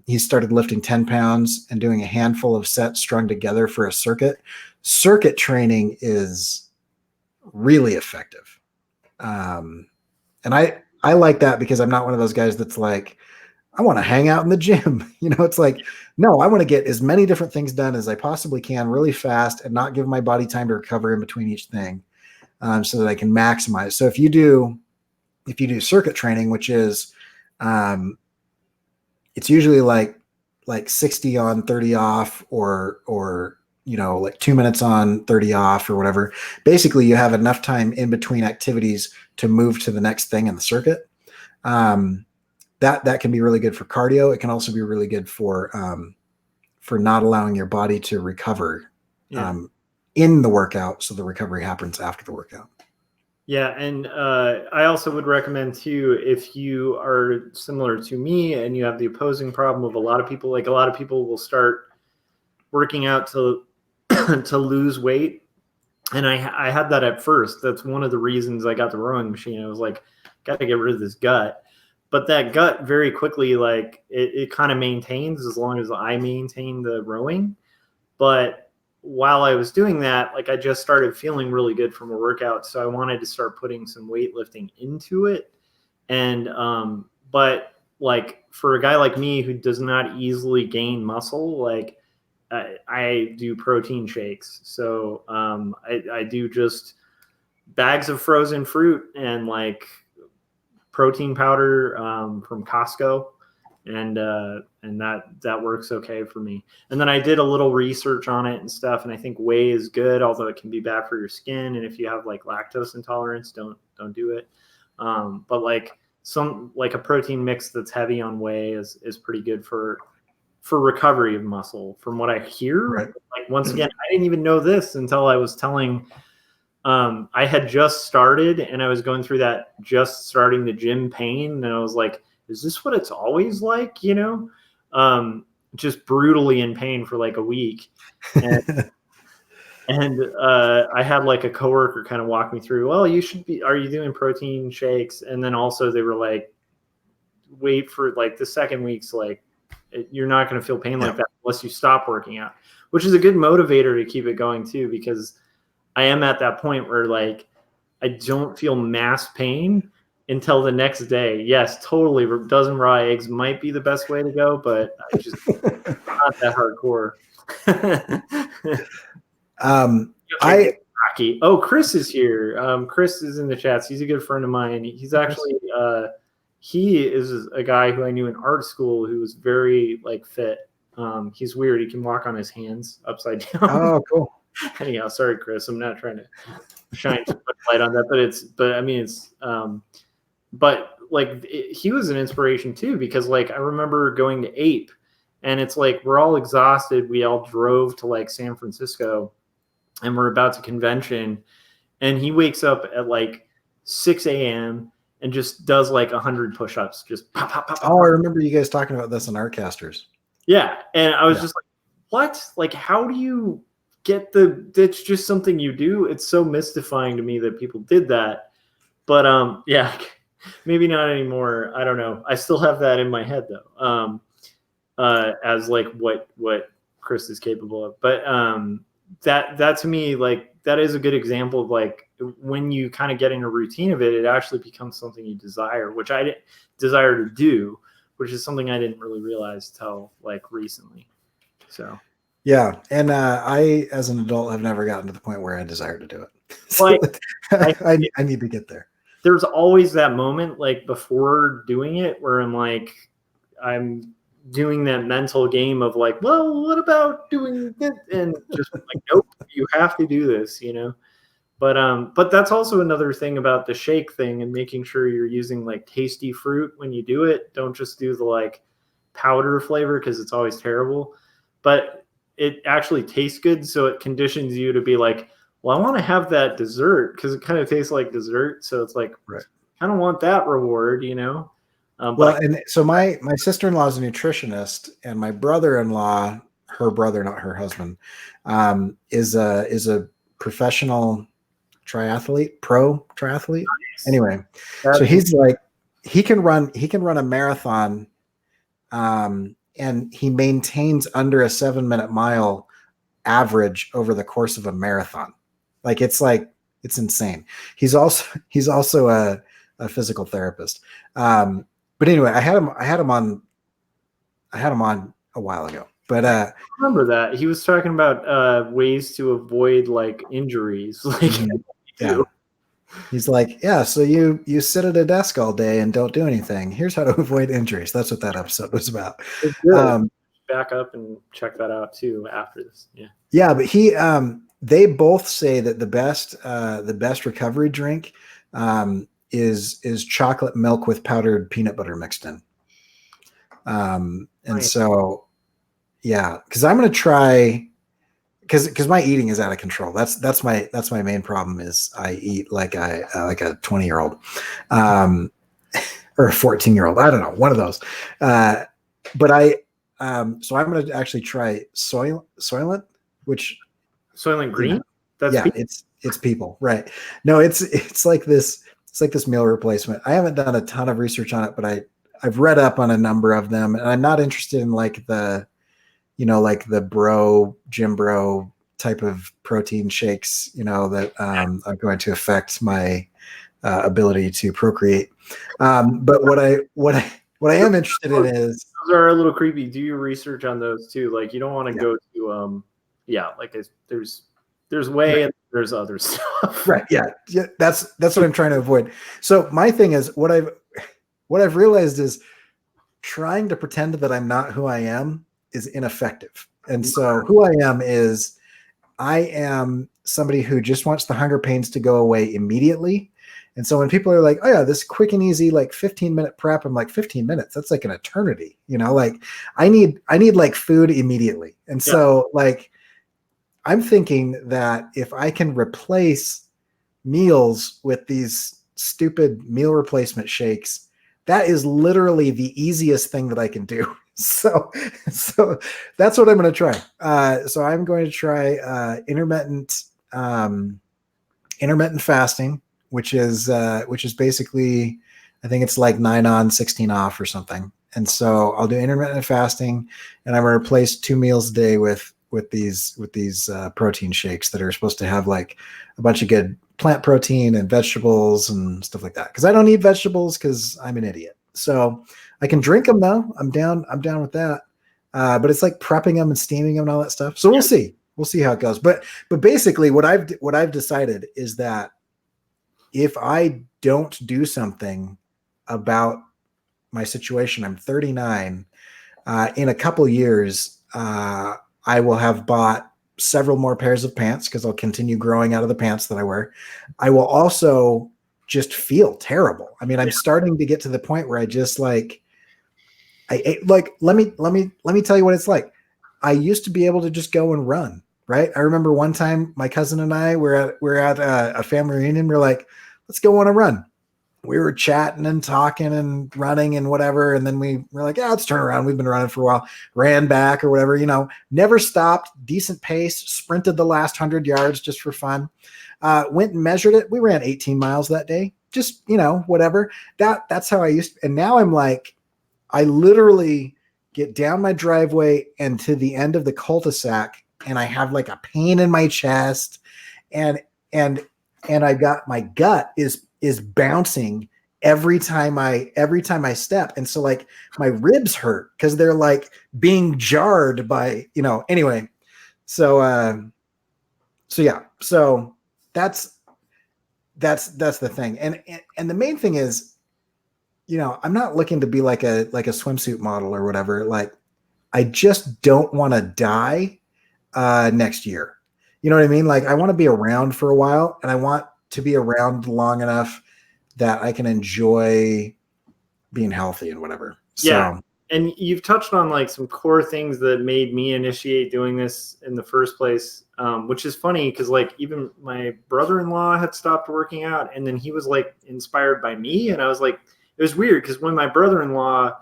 he started lifting 10 pounds and doing a handful of sets strung together for a circuit. Circuit training is really effective. And I like that because I'm not one of those guys that's like, I want to hang out in the gym. It's like, no, I want to get as many different things done as I possibly can really fast and not give my body time to recover in between each thing, so that I can maximize. So if you do circuit training, which is, it's usually like 60 on, 30 off, or like 2 minutes on, 30 off, or whatever. Basically, you have enough time in between activities to move to the next thing in the circuit. That can be really good for cardio. It can also be really good for not allowing your body to recover in the workout, so the recovery happens after the workout. Yeah, and I also would recommend too, if you are similar to me and you have the opposing problem of a lot of people will start working out to to lose weight. And I had that at first. That's one of the reasons I got the rowing machine. I was like, got to get rid of this gut. But that gut very quickly, like it kind of maintains as long as I maintain the rowing. But while I was doing that, like I just started feeling really good from a workout. So I wanted to start putting some weightlifting into it. And, but like for a guy like me who does not easily gain muscle, like I do protein shakes. So I do just bags of frozen fruit and like protein powder from Costco, and that works okay for me. And then I did a little research on it and stuff, and I think whey is good, although it can be bad for your skin, and if you have like lactose intolerance, don't do it. But like a protein mix that's heavy on whey is pretty good for recovery of muscle, from what I hear. Right. Like once again, I didn't even know this until I was telling. I had just started and I was going through that just starting the gym pain. And I was like, is this what it's always like? Just brutally in pain for like a week. And, I had like a coworker kind of walk me through, well, are you doing protein shakes? And then also they were like, wait for like the second week's like, you're not going to feel pain like that unless you stop working out, which is a good motivator to keep it going too, because I am at that point where like I don't feel mass pain until the next day. Yes, totally. Dozen raw eggs might be the best way to go, but I just not that hardcore. Oh, Chris is here. Chris is in the chats. He's a good friend of mine. He's actually he is a guy who I knew in art school who was very like fit. He's weird. He can walk on his hands upside down. Oh, cool. Anyhow, sorry, Chris. I'm not trying to shine too much light on that, but like he was an inspiration too, because like I remember going to Ape And it's like we're all exhausted. We all drove to like San Francisco and we're about to convention. And he wakes up at like 6 a.m. and just does like 100 push-ups. Just pop, pop, pop, pop. Oh, I remember you guys talking about this on Artcasters. Yeah. And I was just like, what? Like, how do you get it's just something you do? It's so mystifying to me that people did that. But yeah, maybe not anymore. I don't know. I still have that in my head though. As like what Chris is capable of. But that to me, like that is a good example of like when you kind of get in a routine of it, it actually becomes something you desire, which I desire to do, which is something I didn't really realize till like recently. So yeah, and I as an adult have never gotten to the point where I desire to do it. So like, I need to get there. There's always that moment like before doing it where I'm doing that mental game of like, well, what about doing it? And just like, nope, you have to do this, you know? But that's also another thing about the shake thing and making sure you're using like tasty fruit when you do it. Don't just do the like powder flavor because it's always terrible, but it actually tastes good. So it conditions you to be like, well, I want to have that dessert because it kind of tastes like dessert. So it's like, right. I don't want that reward, you know? Well, and so my sister-in-law is a nutritionist, and my brother-in-law, her brother, not her husband, is a professional pro triathlete. Nice. Anyway, so he's like, he can run a marathon, and he maintains under a 7-minute mile average over the course of a marathon. It's insane. He's also a physical therapist. But anyway, I had him on a while ago. But I remember that he was talking about ways to avoid like injuries. Like, yeah, he's like, yeah. So you sit at a desk all day and don't do anything. Here's how to avoid injuries. That's what that episode was about. Back up and check that out too after this. Yeah. Yeah, but they both say that the best recovery drink is chocolate milk with powdered peanut butter mixed in. And nice. So, yeah, because I'm going to try, because my eating is out of control. That's my main problem is I eat like a 20-year-old, or a 14-year-old. I don't know, one of those. But so I'm going to actually try Soylent, which Soylent Green. You know, that's people. It's people, right? No, it's like this. It's like this meal replacement. I haven't done a ton of research on it, but I've read up on a number of them, and I'm not interested in like the gym bro type of protein shakes, that are going to affect my ability to procreate. But what I am interested in is those are a little creepy. Do your research on those too. Like you don't want to go to like there's whey and there's other stuff. Right. Yeah. That's what I'm trying to avoid. So my thing is what I've realized is trying to pretend that I'm not who I am is ineffective. And so who I am somebody who just wants the hunger pains to go away immediately. And so when people are like, oh yeah, this quick and easy, like 15-minute prep, I'm like 15 minutes. That's like an eternity, like I need like food immediately. And so like, I'm thinking that if I can replace meals with these stupid meal replacement shakes, that is literally the easiest thing that I can do. So that's what I'm going to try. So I'm going to try intermittent fasting, which is basically, I think it's like 9 on, 16 off or something. And so I'll do intermittent fasting, and I'm going to replace 2 meals a day with these protein shakes that are supposed to have like a bunch of good plant protein and vegetables and stuff like that. Because I don't eat vegetables because I'm an idiot. So I can drink them though. I'm down with that. But it's like prepping them and steaming them and all that stuff. So we'll see. We'll see how it goes. But basically, what I've decided is that if I don't do something about my situation, I'm 39. In a couple years, I will have bought several more pairs of pants because I'll continue growing out of the pants that I wear. I will also just feel terrible. I mean, I'm starting to get to the point where I just like, like, let me tell you what it's like. I used to be able to just go and run, right? I remember one time my cousin and I were at a family reunion. We're like, let's go on a run. We were chatting and talking and running and whatever. And then we were like, yeah, let's turn around. We've been running for a while, ran back or whatever, never stopped, decent pace, sprinted the last 100 yards just for fun. Went and measured it. We ran 18 miles that day, just, whatever. That's how I used to. And now I'm like, I literally get down my driveway and to the end of the cul-de-sac, and I have like a pain in my chest, and I got my gut is bouncing every time I step, and so like my ribs hurt because they're like being jarred by anyway. So yeah, so that's the thing, and the main thing is, I'm not looking to be like a swimsuit model or whatever. Like, I just don't want to die next year. You know what I mean? Like, I want to be around for a while, and I want to be around long enough that I can enjoy being healthy and whatever. Yeah. So, and you've touched on like some core things that made me initiate doing this in the first place, which is funny because like even my brother-in-law had stopped working out, and then he was like inspired by me, and I was like, it was weird because when my brother-in-law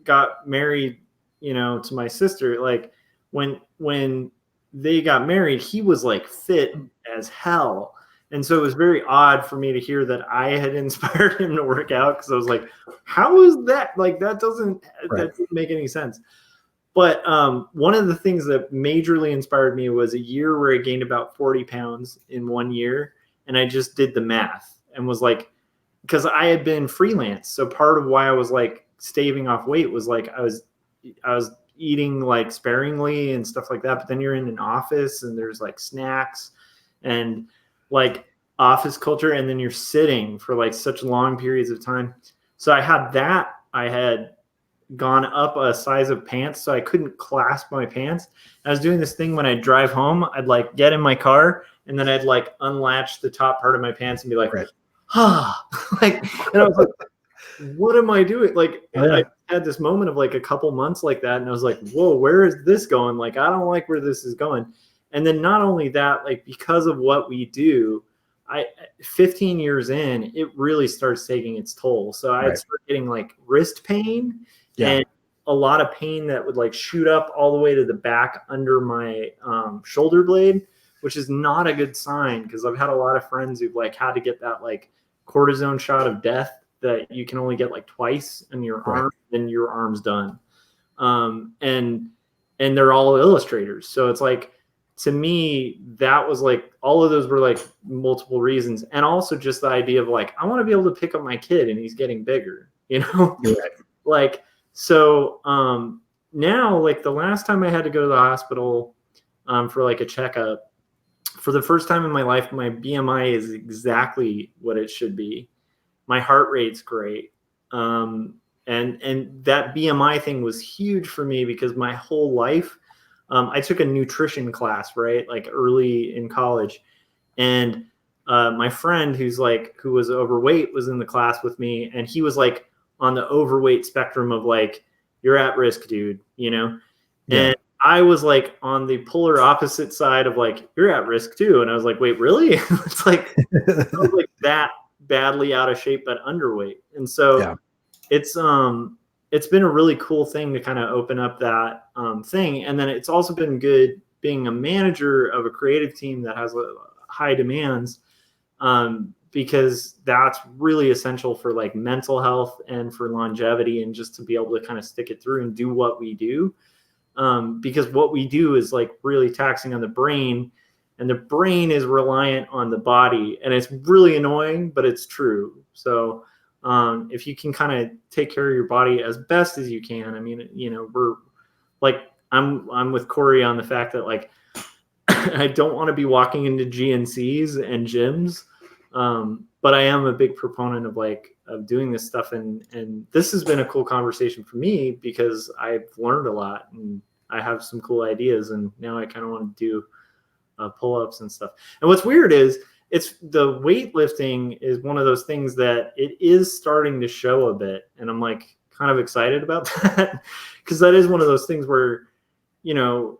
got married, to my sister, like when they got married, he was like fit as hell. And so it was very odd for me to hear that I had inspired him to work out, because I was like, how is that? Like, that doesn't make any sense. But one of the things that majorly inspired me was a year where I gained about 40 pounds in 1 year. And I just did the math and was like, because I had been freelance. So part of why I was like staving off weight was like I was eating like sparingly and stuff like that. But then you're in an office and there's like snacks and like office culture, and then you're sitting for like such long periods of time. So I had gone up a size of pants, so I couldn't clasp my pants. I was doing this thing when I drive home, I'd like get in my car and then I'd like unlatch the top part of my pants and be like, like, and I was like, what am I doing? Like, I had this moment of like a couple months like that, and I was like, whoa, where is this going? Like, I don't like where this is going. And then not only that, like, because of what we do, 15 years in, it really starts taking its toll. So I started getting like wrist pain and a lot of pain that would like shoot up all the way to the back under my shoulder blade, which is not a good sign, because I've had a lot of friends who've like had to get that like cortisone shot of death that you can only get like twice in your arm, then your arm's done. And they're all illustrators. So it's like, to me, that was like, all of those were like multiple reasons. And also just the idea of like, I want to be able to pick up my kid and he's getting bigger, like, so now, like the last time I had to go to the hospital for like a checkup, for the first time in my life, my BMI is exactly what it should be. My heart rate's great. And that BMI thing was huge for me because my whole life, I took a nutrition class, right? Like early in college. And my friend who was overweight was in the class with me. And he was like on the overweight spectrum of like, you're at risk, dude, And I was like on the polar opposite side of like, you're at risk too. And I was like, wait, really? It's like, I was like that badly out of shape, but underweight. And so it's been a really cool thing to kind of open up that thing. And then it's also been good being a manager of a creative team that has high demands, because that's really essential for like mental health and for longevity, and just to be able to kind of stick it through and do what we do. Because what we do is like really taxing on the brain, and the brain is reliant on the body, and it's really annoying, but it's true. So if you can kind of take care of your body as best as you can, I mean, we're like, I'm with Corey on the fact that like, I don't want to be walking into GNCs and gyms. But I am a big proponent of doing this stuff. And this has been a cool conversation for me because I've learned a lot and I have some cool ideas, and now I kind of want to do pull-ups and stuff. And what's weird is it's the weightlifting is one of those things that it is starting to show a bit. And I'm like kind of excited about that because that is one of those things where, you know,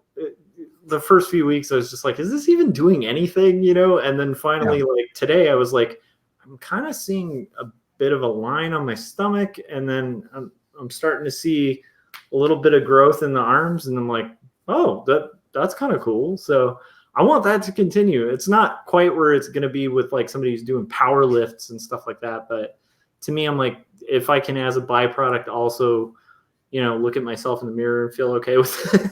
the first few weeks I was just like, is this even doing anything, you know? And then finally, like today I was like, I'm kind of seeing a bit of a line on my stomach, and then I'm starting to see a little bit of growth in the arms, and I'm like, oh, that's kind of cool. So I want that to continue. It's not quite where it's going to be with like somebody who's doing power lifts and stuff like that, but to me, I'm like, if I can, as a byproduct, also, you know, look at myself in the mirror and feel okay with it.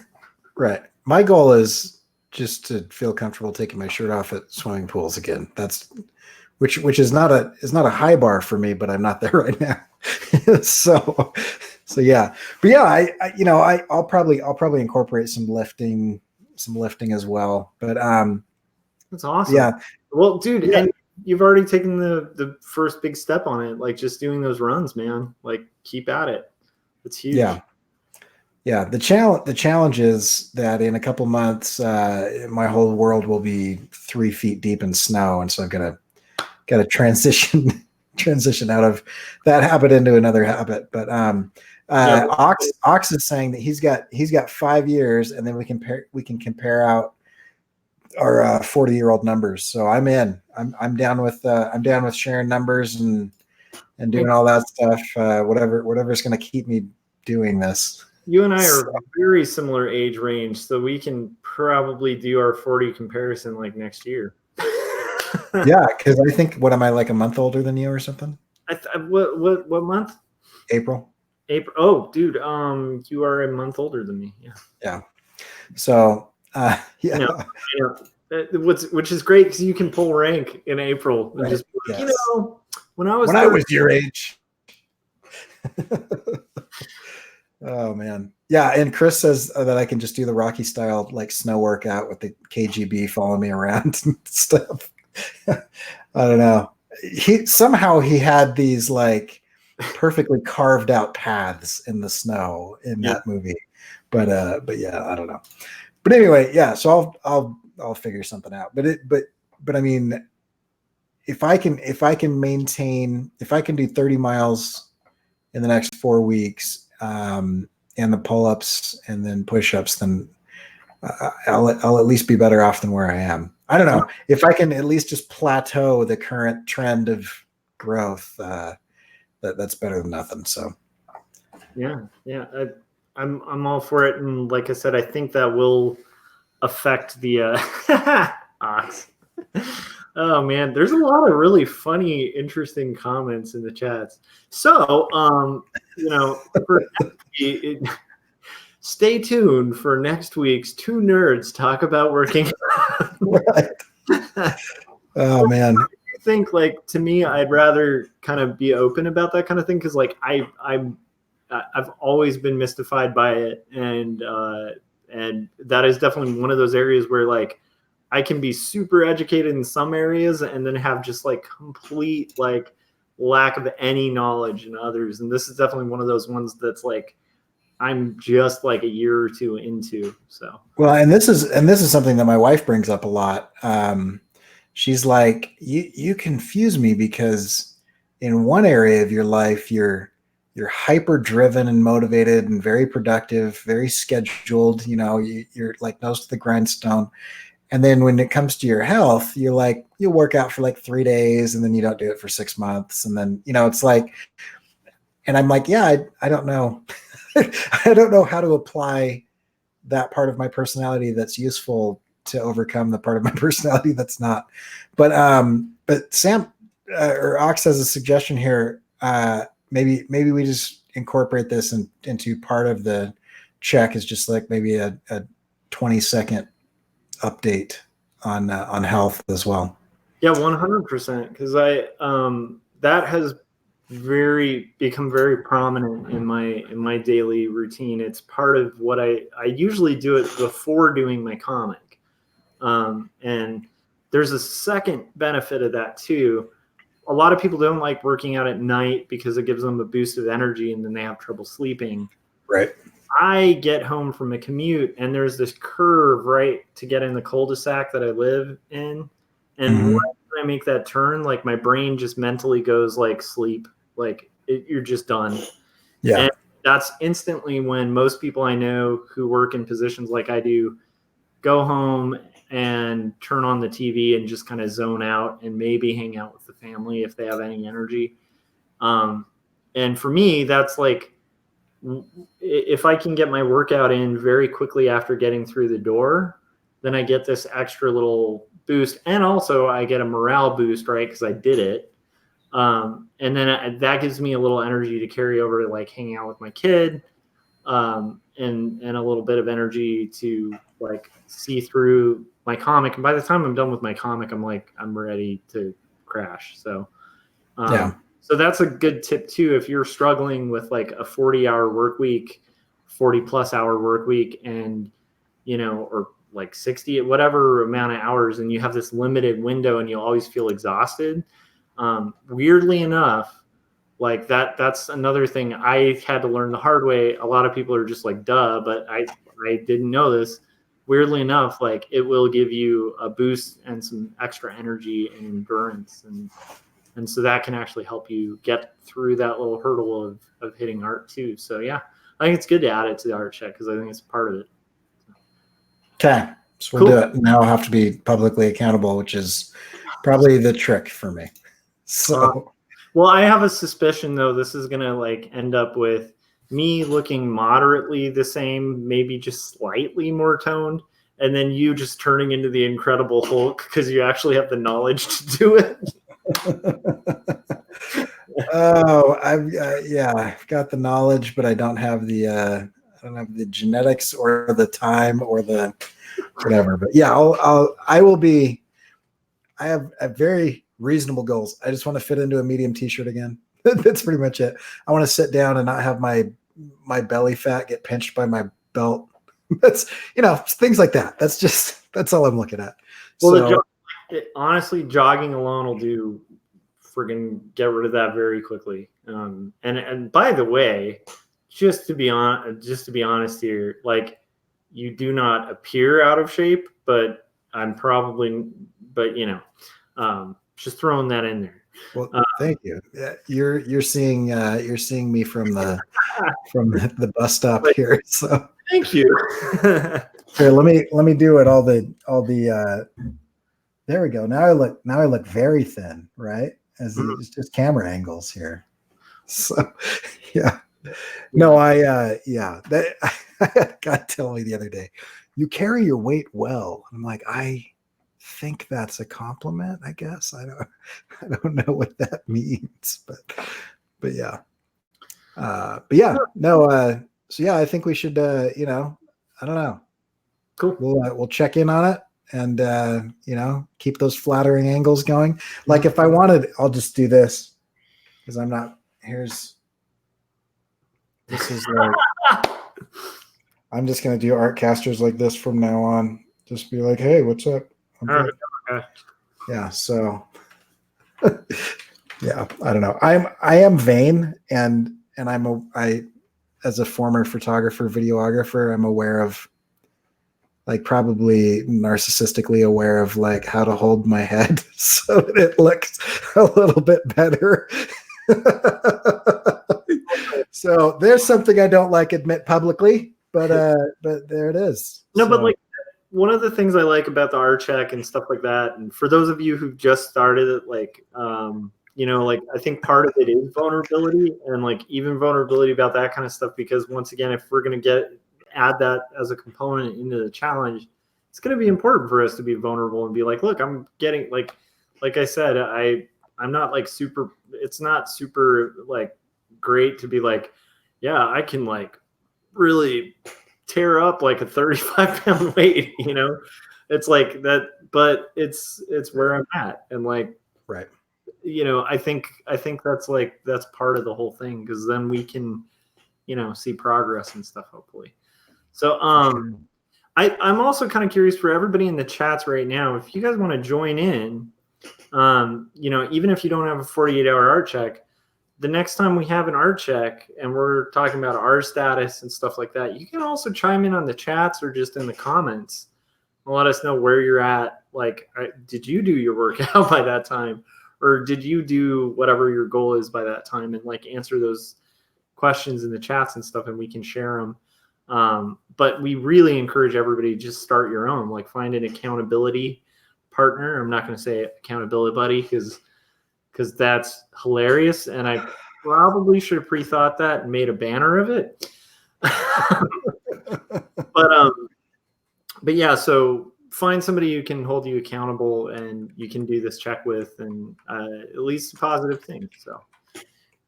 Right. My goal is just to feel comfortable taking my shirt off at swimming pools again. That's which is not a high bar for me, but I'm not there right now. so yeah, but yeah, I'll probably incorporate some lifting as well. But that's awesome. Yeah. Well, dude, and you've already taken the first big step on it, like just doing those runs, man. Like keep at it. It's huge. Yeah. The challenge is that in a couple months, my whole world will be 3 feet deep in snow, and so I've got to transition out of that habit into another habit. But Ox is saying that he's got 5 years, and then we can compare out our 40-year-old numbers. So I'm in. I'm down with sharing numbers and doing all that stuff. Whatever's going to keep me doing this. You and I are very similar age range, so we can probably do our 40 comparison like next year. Yeah, because I think, what am I, like a month older than you or something? What month? April. Oh, dude, you are a month older than me. Yeah. So yeah. I know. Which is great because you can pull rank in April and just be like, when I was your age. Oh man. Yeah, and Chris says that I can just do the Rocky style like snow workout with the KGB following me around and stuff. I don't know. He had these like perfectly carved out paths in the snow in that movie. But yeah, I don't know. But anyway, yeah, so I'll figure something out. But I mean, if I can do 30 miles in the next 4 weeks, and the pull-ups and then push-ups, then I'll at least be better off than where I am. I don't know if I can at least just plateau the current trend of growth. That's better than nothing. So yeah, I'm all for it. And like I said, I think that will affect the Ox. Oh man, there's a lot of really funny, interesting comments in the chats. So, stay tuned for next week's Two Nerds Talk About Working. Right. Oh man. I think, like, to me, I'd rather kind of be open about that kind of thing because, like, I've always been mystified by it, and that is definitely one of those areas where, like, I can be super educated in some areas and then have just like complete like lack of any knowledge in others. And this is definitely one of those ones that's like I'm just like a year or two into. So well, and this is something that my wife brings up a lot. She's like, you confuse me because in one area of your life you're hyper driven and motivated and very productive, very scheduled. You're like nose to the grindstone. And then when it comes to your health, you're like, you work out for like 3 days and then you don't do it for 6 months. And then, it's like, and I'm like, yeah, I don't know. I don't know how to apply that part of my personality that's useful to overcome the part of my personality that's not. But Sam or Ox has a suggestion here. Maybe we just incorporate this into part of the check is just like maybe a 20-second update on health as well. Yeah, 100%. Because that has become very prominent in my daily routine. It's part of what I usually do it before doing my comic. And there's a second benefit of that too. A lot of people don't like working out at night because it gives them a boost of energy and then they have trouble sleeping. Right. I get home from a commute and there's this curve right to get in the cul-de-sac that I live in. And when I make that turn, like my brain just mentally goes like sleep, like you're just done. Yeah. And that's instantly when most people I know who work in positions like I do go home and turn on the TV and just kind of zone out and maybe hang out with the family if they have any energy. And for me, that's like, if I can get my workout in very quickly after getting through the door, then I get this extra little boost. And also I get a morale boost, right? Because I did it. And then that gives me a little energy to carry over to like hanging out with my kid, and a little bit of energy to like see through my comic. And by the time I'm done with my comic, I'm ready to crash. So, Yeah. so that's a good tip too. If you're struggling with like a 40-hour work week, 40+ hour work week, and or like 60, whatever amount of hours, and you have this limited window and you always feel exhausted. Weirdly enough, like that's another thing I had to learn the hard way. A lot of people are just like, duh, but I didn't know this. Weirdly enough, like it will give you a boost and some extra energy and endurance. And so that can actually help you get through that little hurdle of hitting art too. So yeah, I think it's good to add it to the art check because I think it's part of it. Okay. So we'll do it. Now I'll have to be publicly accountable, which is probably the trick for me. So well, I have a suspicion though this is gonna like end up with me looking moderately the same, maybe just slightly more toned, and then you just turning into the Incredible Hulk because you actually have the knowledge to do it. oh, I've got the knowledge, but I don't have the genetics or the time or the whatever. But yeah, I will be. I have very reasonable goals. I just want to fit into a medium t-shirt again. That's pretty much it. I want to sit down and not have my belly fat get pinched by my belt. That's things like that. That's all I'm looking at. Well, honestly, jogging alone will do friggin' get rid of that very quickly. And by the way, just to be honest here, like you do not appear out of shape, but just throwing that in there. Well, thank you. You're seeing me from the bus stop here. So thank you. Here, let me do it. All the there we go. Now I look very thin, right? It's just camera angles here. So yeah. No, I God tell me the other day, you carry your weight well. I'm like, I think that's a compliment, I guess. I don't know what that means, but yeah. No, so yeah, I think we should I don't know. Cool. We'll check in on it and keep those flattering angles going. Like if I wanted, I'll just do this because I'm not this is like I'm just gonna do art casters like this from now on. Just be like, hey, what's up? Okay. Yeah, so yeah, I don't know. I am vain and I as a former photographer, videographer, I'm aware of like probably narcissistically aware of like how to hold my head so that it looks a little bit better. So there's something I don't like admit publicly, but there it is. No, so. But like one of the things I like about the art check and stuff like that, and for those of you who just started it, like like I think part of it is vulnerability and like even vulnerability about that kind of stuff, because once again, if we're gonna add that as a component into the challenge, it's gonna be important for us to be vulnerable and be like, look, I'm getting like I said, I'm not like super, it's not super like great to be like, yeah, I can like really tear up like a 35-pound weight, it's like that, but it's where I'm at. And like, right. I think that's part of the whole thing, because then we can, see progress and stuff, hopefully. So, I'm also kind of curious for everybody in the chats right now, if you guys want to join in, even if you don't have a 48-hour art check, the next time we have an art check and we're talking about our status and stuff like that, you can also chime in on the chats or just in the comments and let us know where you're at. Like, did you do your workout by that time? Or did you do whatever your goal is by that time? And like answer those questions in the chats and stuff, and we can share them. But we really encourage everybody to just start your own, like find an accountability partner. I'm not going to say accountability buddy because that's hilarious. And I probably should have pre-thought that and made a banner of it. But yeah, so find somebody who can hold you accountable and you can do this check with, and at least a positive thing. So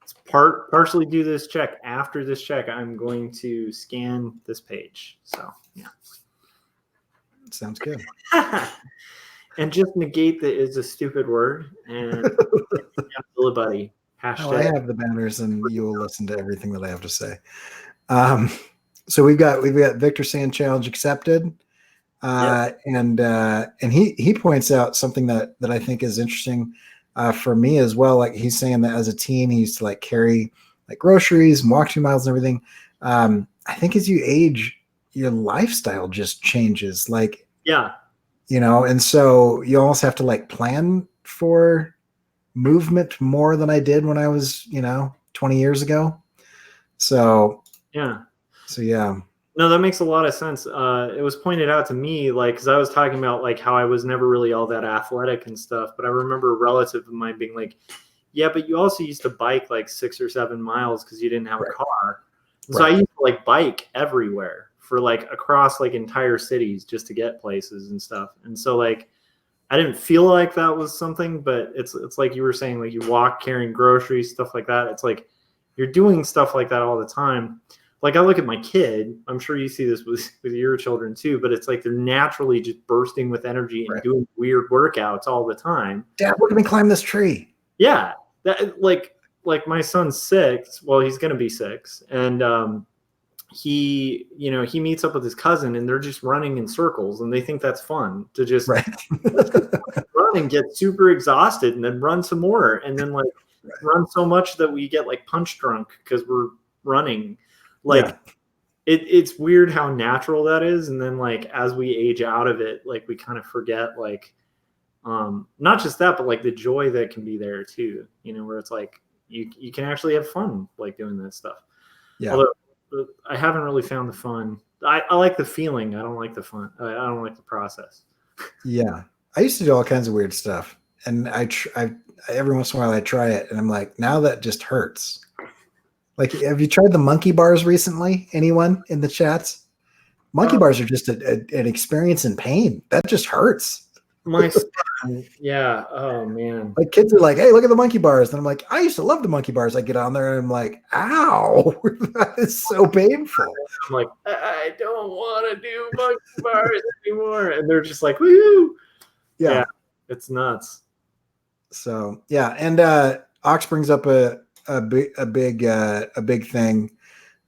it's partially do this check. After this check, I'm going to scan this page. So yeah. Sounds good. And just negate that is a stupid word and buddy. Hashtag. Oh, I have the banners, and you will listen to everything that I have to say. So we've got Victor saying challenge accepted. And he points out something that I think is interesting for me as well. Like he's saying that as a teen, he used to like carry like groceries and walk 2 miles and everything. I think as you age, your lifestyle just changes. Like, yeah, and so you almost have to like plan for movement more than I did when I was, 20 years ago. So yeah. No, that makes a lot of sense. It was pointed out to me, like, because I was talking about like how I was never really all that athletic and stuff, but I remember a relative of mine being like, yeah, but you also used to bike like 6 or 7 miles because you didn't have a car. So I used to like bike everywhere for like across like entire cities just to get places and stuff. And so like I didn't feel like that was something, but it's like you were saying, like you walk carrying groceries, stuff like that. It's like you're doing stuff like that all the time. Like I look at my kid, I'm sure you see this with your children too, but it's like they're naturally just bursting with energy and doing weird workouts all the time. Dad, look at me climb this tree. Yeah. That like my son's 6. Well, he's going to be 6. And he meets up with his cousin and they're just running in circles and they think that's fun to just run and get super exhausted and then run some more and then like run so much that we get like punch drunk because we're running. Like it's weird how natural that is. And then like as we age out of it, like we kind of forget like not just that, but like the joy that can be there too, where it's like you can actually have fun like doing that stuff. Yeah. Although I haven't really found the fun. I like the feeling. I don't like the fun. I don't like the process. Yeah. I used to do all kinds of weird stuff. And I every once in a while I try it and I'm like, now that just hurts. Like, have you tried the monkey bars recently? Anyone in the chats? Monkey bars are just an experience in pain. That just hurts. My son, yeah. Oh man. Like kids are like, hey, look at the monkey bars. And I'm like, I used to love the monkey bars. I get on there and I'm like, ow, that is so painful. I'm like, I don't want to do monkey bars anymore. And they're just like, woo. Yeah. It's nuts. So yeah. And Ox brings up a big thing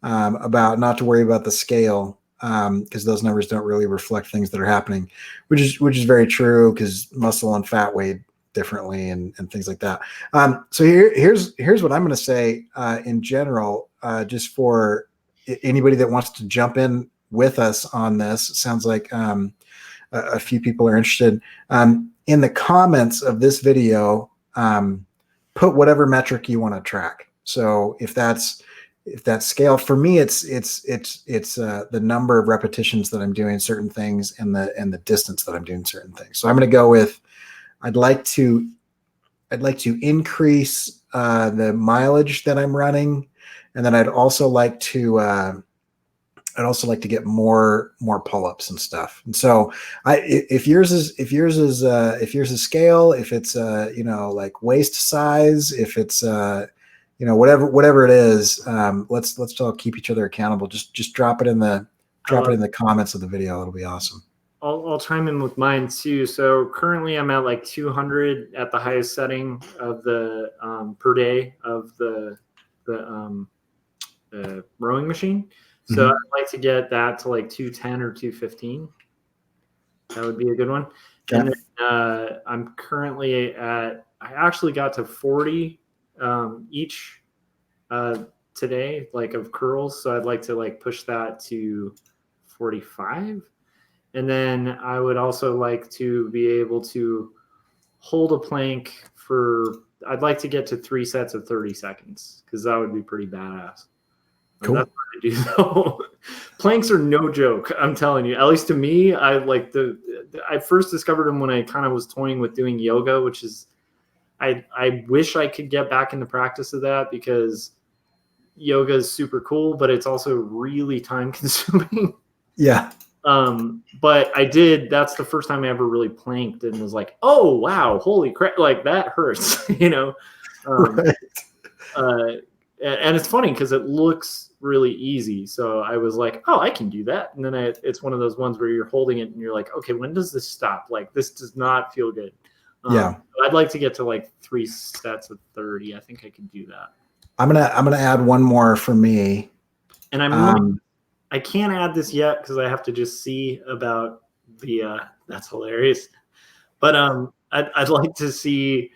about not to worry about the scale because those numbers don't really reflect things that are happening, which is very true because muscle and fat weigh differently and things like that. So here's what I'm going to say in general, just for anybody that wants to jump in with us on this. It sounds like a few people are interested. In the comments of this video, put whatever metric you want to track. So if that's scale, for me, it's the number of repetitions that I'm doing certain things and the distance that I'm doing certain things. So I'm going to go with, I'd like to increase the mileage that I'm running. And then I'd also like to get more pull-ups and stuff. And so if yours is scale, if it's like waist size, if it's whatever it is, let's all keep each other accountable. Just drop it in the comments of the video. It'll be awesome. I'll chime in with mine too. So currently I'm at like 200 at the highest setting of the per day of the rowing machine. So I'd like to get that to like 210 or 215. That would be a good one. Okay. And then I'm currently I actually got to 40 each today, like of curls. So I'd like to like push that to 45. And then I would also like to be able to hold a plank I'd like to get to 3 sets of 30 seconds because that would be pretty badass. Cool. That's what I do though. Planks are no joke. I'm telling you. At least to me, I first discovered them when I kind of was toying with doing yoga, which is I wish I could get back into practice of that because yoga is super cool, but it's also really time consuming. Yeah. But I did. That's the first time I ever really planked and was like, oh wow, holy crap, like that hurts, you know. Right. And it's funny because it looks really easy. So I was like, oh, I can do that. And then it's one of those ones where you're holding it and you're like, okay, when does this stop? Like this does not feel good. Yeah. I'd like to get to like 3 sets of 30. I think I can do that. I'm gonna add one more for me. And I can't add this yet because I have to just see about the that's hilarious. But I'd like to see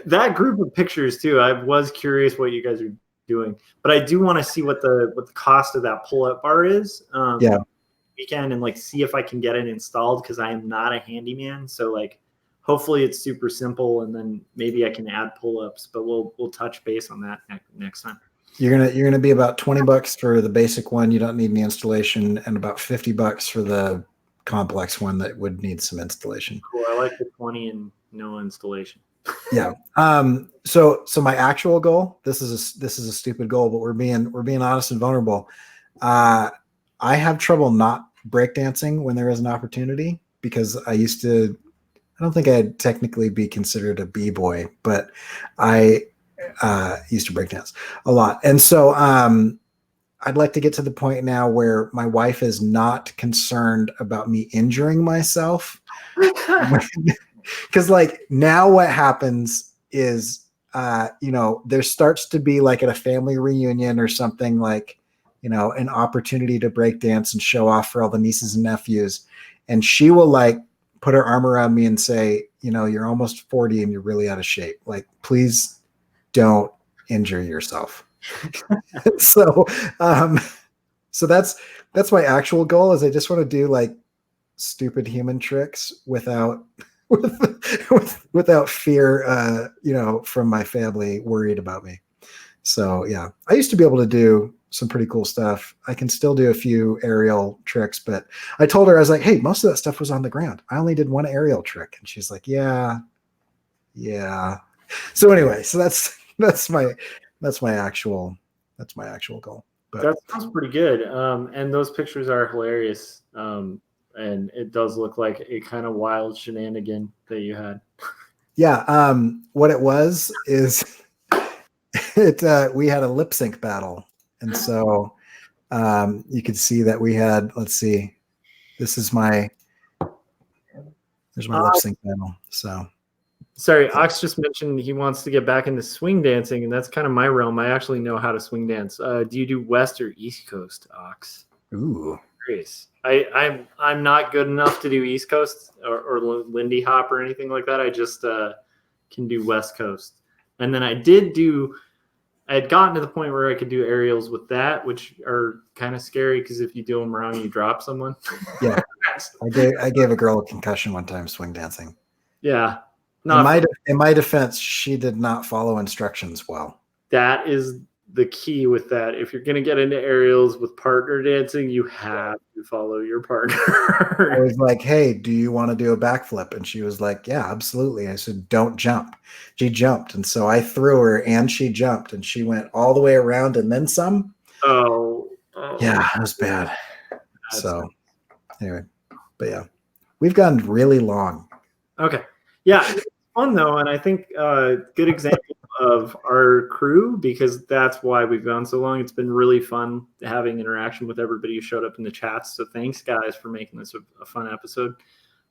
that group of pictures too. I was curious what you guys are doing, but I do want to see what the cost of that pull-up bar is. Yeah. Weekend and like see if I can get it installed because I am not a handyman. So like hopefully it's super simple and then maybe I can add pull-ups, but we'll touch base on that next time. You're gonna be about $20 for the basic one. You don't need any installation, and about $50 for the complex one that would need some installation. Cool. I like the 20 and no installation. Yeah. So my actual goal, this is a stupid goal, but we're being honest and vulnerable. I have trouble not breakdancing when there is an opportunity because I don't think I'd technically be considered a b-boy, but I used to breakdance a lot. And so I'd like to get to the point now where my wife is not concerned about me injuring myself. Because like now what happens is, there starts to be like at a family reunion or something like, an opportunity to break dance and show off for all the nieces and nephews. And she will like put her arm around me and say, you're almost 40 and you're really out of shape. Like, please don't injure yourself. So that's my actual goal is I just want to do like stupid human tricks without fear, from my family worried about me. So yeah, I used to be able to do some pretty cool stuff. I can still do a few aerial tricks, but I told her, I was like, hey, most of that stuff was on the ground. I only did one aerial trick. And she's like, yeah. So anyway, so that's my actual goal. But that sounds pretty good. And those pictures are hilarious. And it does look like a kind of wild shenanigan that you had. Yeah. What it was is we had a lip sync battle. And so you could see that we had, let's see, there's my lip sync battle. So sorry, Ox just mentioned he wants to get back into swing dancing, and that's kind of my realm. I actually know how to swing dance. Do you do West or East Coast, Ox? Ooh. I'm not good enough to do East Coast or Lindy Hop or anything like that. I just can do West Coast. And then I had gotten to the point where I could do aerials with that, which are kind of scary because if you do them wrong, you drop someone. Yeah. I gave a girl a concussion one time swing dancing. Yeah. In my defense, she did not follow instructions well. That is the key with that. If you're going to get into aerials with partner dancing, you have to follow your partner. I was like, hey, do you want to do a backflip? And she was like, yeah, absolutely. I said, don't jump. She jumped. And so I threw her and she jumped and she went all the way around and then some. Oh. Yeah, it was bad. So anyway, but yeah, we've gone really long. Okay. Yeah. It's fun though. And I think good example of our crew because that's why we've gone so long. It's been really fun having interaction with everybody who showed up in the chats. So thanks guys for making this a fun episode.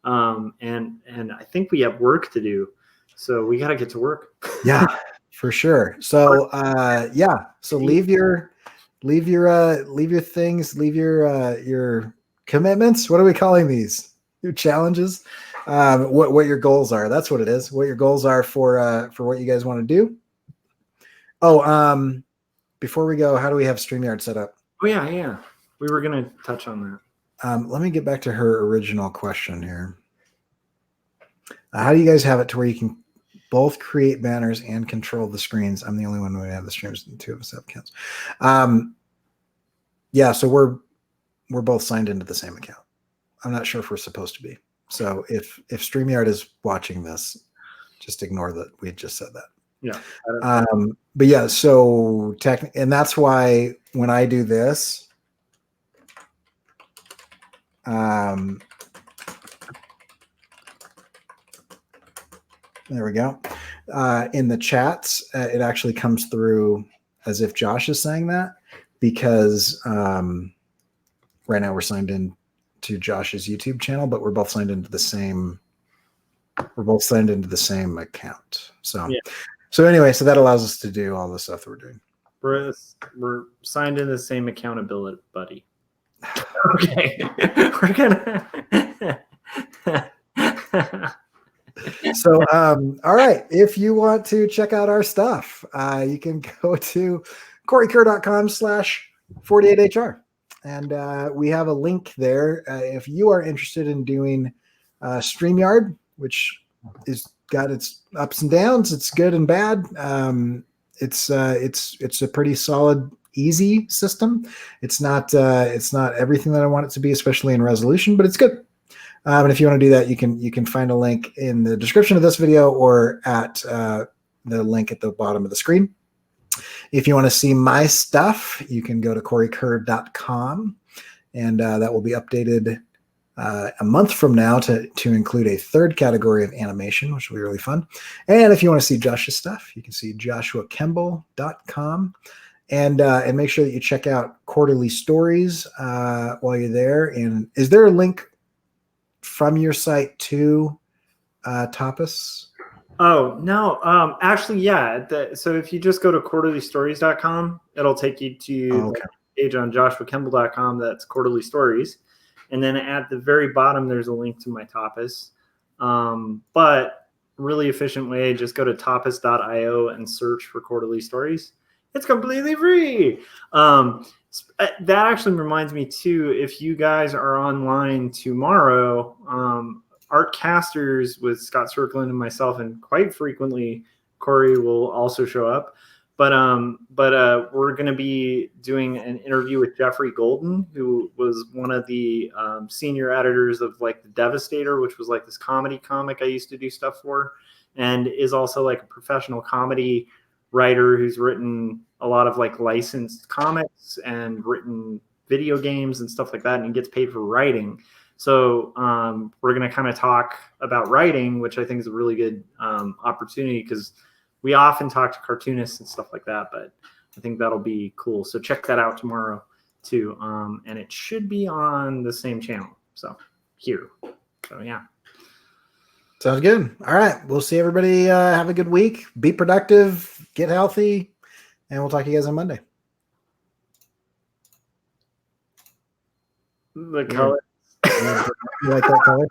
And I think we have work to do. So we got to get to work. Yeah, for sure. So yeah. So leave your things, leave your commitments. What are we calling these? Your challenges? What your goals are. That's what it is. What your goals are for what you guys want to do. Oh, before we go, how do we have StreamYard set up? Oh yeah. We were going to touch on that. Let me get back to her original question here. How do you guys have it to where you can both create banners and control the screens? I'm the only one who have the streams and 2 of us have accounts. yeah, so we're both signed into the same account. I'm not sure if we're supposed to be. So if StreamYard is watching this, just ignore that we just said that. Yeah. But yeah, so and that's why when I do this, there we go. In the chats, it actually comes through as if Josh is saying that, because right now we're signed in to Josh's YouTube channel, but we're both signed into the same. We're both signed into the same account. So, yeah. So anyway, so that allows us to do all the stuff that we're doing. We're signed in the same accountability buddy. Okay, we're gonna. So, all right. If you want to check out our stuff, you can go to CoreyKerr.com/48HR. And we have a link there. If you are interested in doing StreamYard, which is got its ups and downs, it's good and bad. It's a pretty solid, easy system. It's not everything that I want it to be, especially in resolution, but it's good. And if you want to do that, you can find a link in the description of this video or at the link at the bottom of the screen. If you want to see my stuff, you can go to CoreyKerr.com, and that will be updated a month from now to include a third category of animation, which will be really fun. And if you want to see Josh's stuff, you can see JoshuaKemble.com. And make sure that you check out Quarterly Stories while you're there. And is there a link from your site to Tapas? Oh, no. Actually, yeah. So if you just go to quarterlystories.com, it'll take you to the page on joshuakemble.com that's Quarterly Stories. And then at the very bottom, there's a link to my Tapas. But really efficient way, just go to tapas.io and search for Quarterly Stories. It's completely free. That actually reminds me, too, if you guys are online tomorrow, Artcasters with Scott Strickland and myself, and quite frequently Corey will also show up. But we're going to be doing an interview with Jeffrey Golden, who was one of the senior editors of like The Devastator, which was like this comedy comic I used to do stuff for, and is also like a professional comedy writer who's written a lot of like licensed comics and written video games and stuff like that, and he gets paid for writing. So we're going to kind of talk about writing, which I think is a really good opportunity, because we often talk to cartoonists and stuff like that, but I think that'll be cool. So check that out tomorrow too. And it should be on the same channel. So here. So yeah. Sounds good. All right. We'll see everybody. Have a good week. Be productive. Get healthy. And we'll talk to you guys on Monday. The color. You like that color?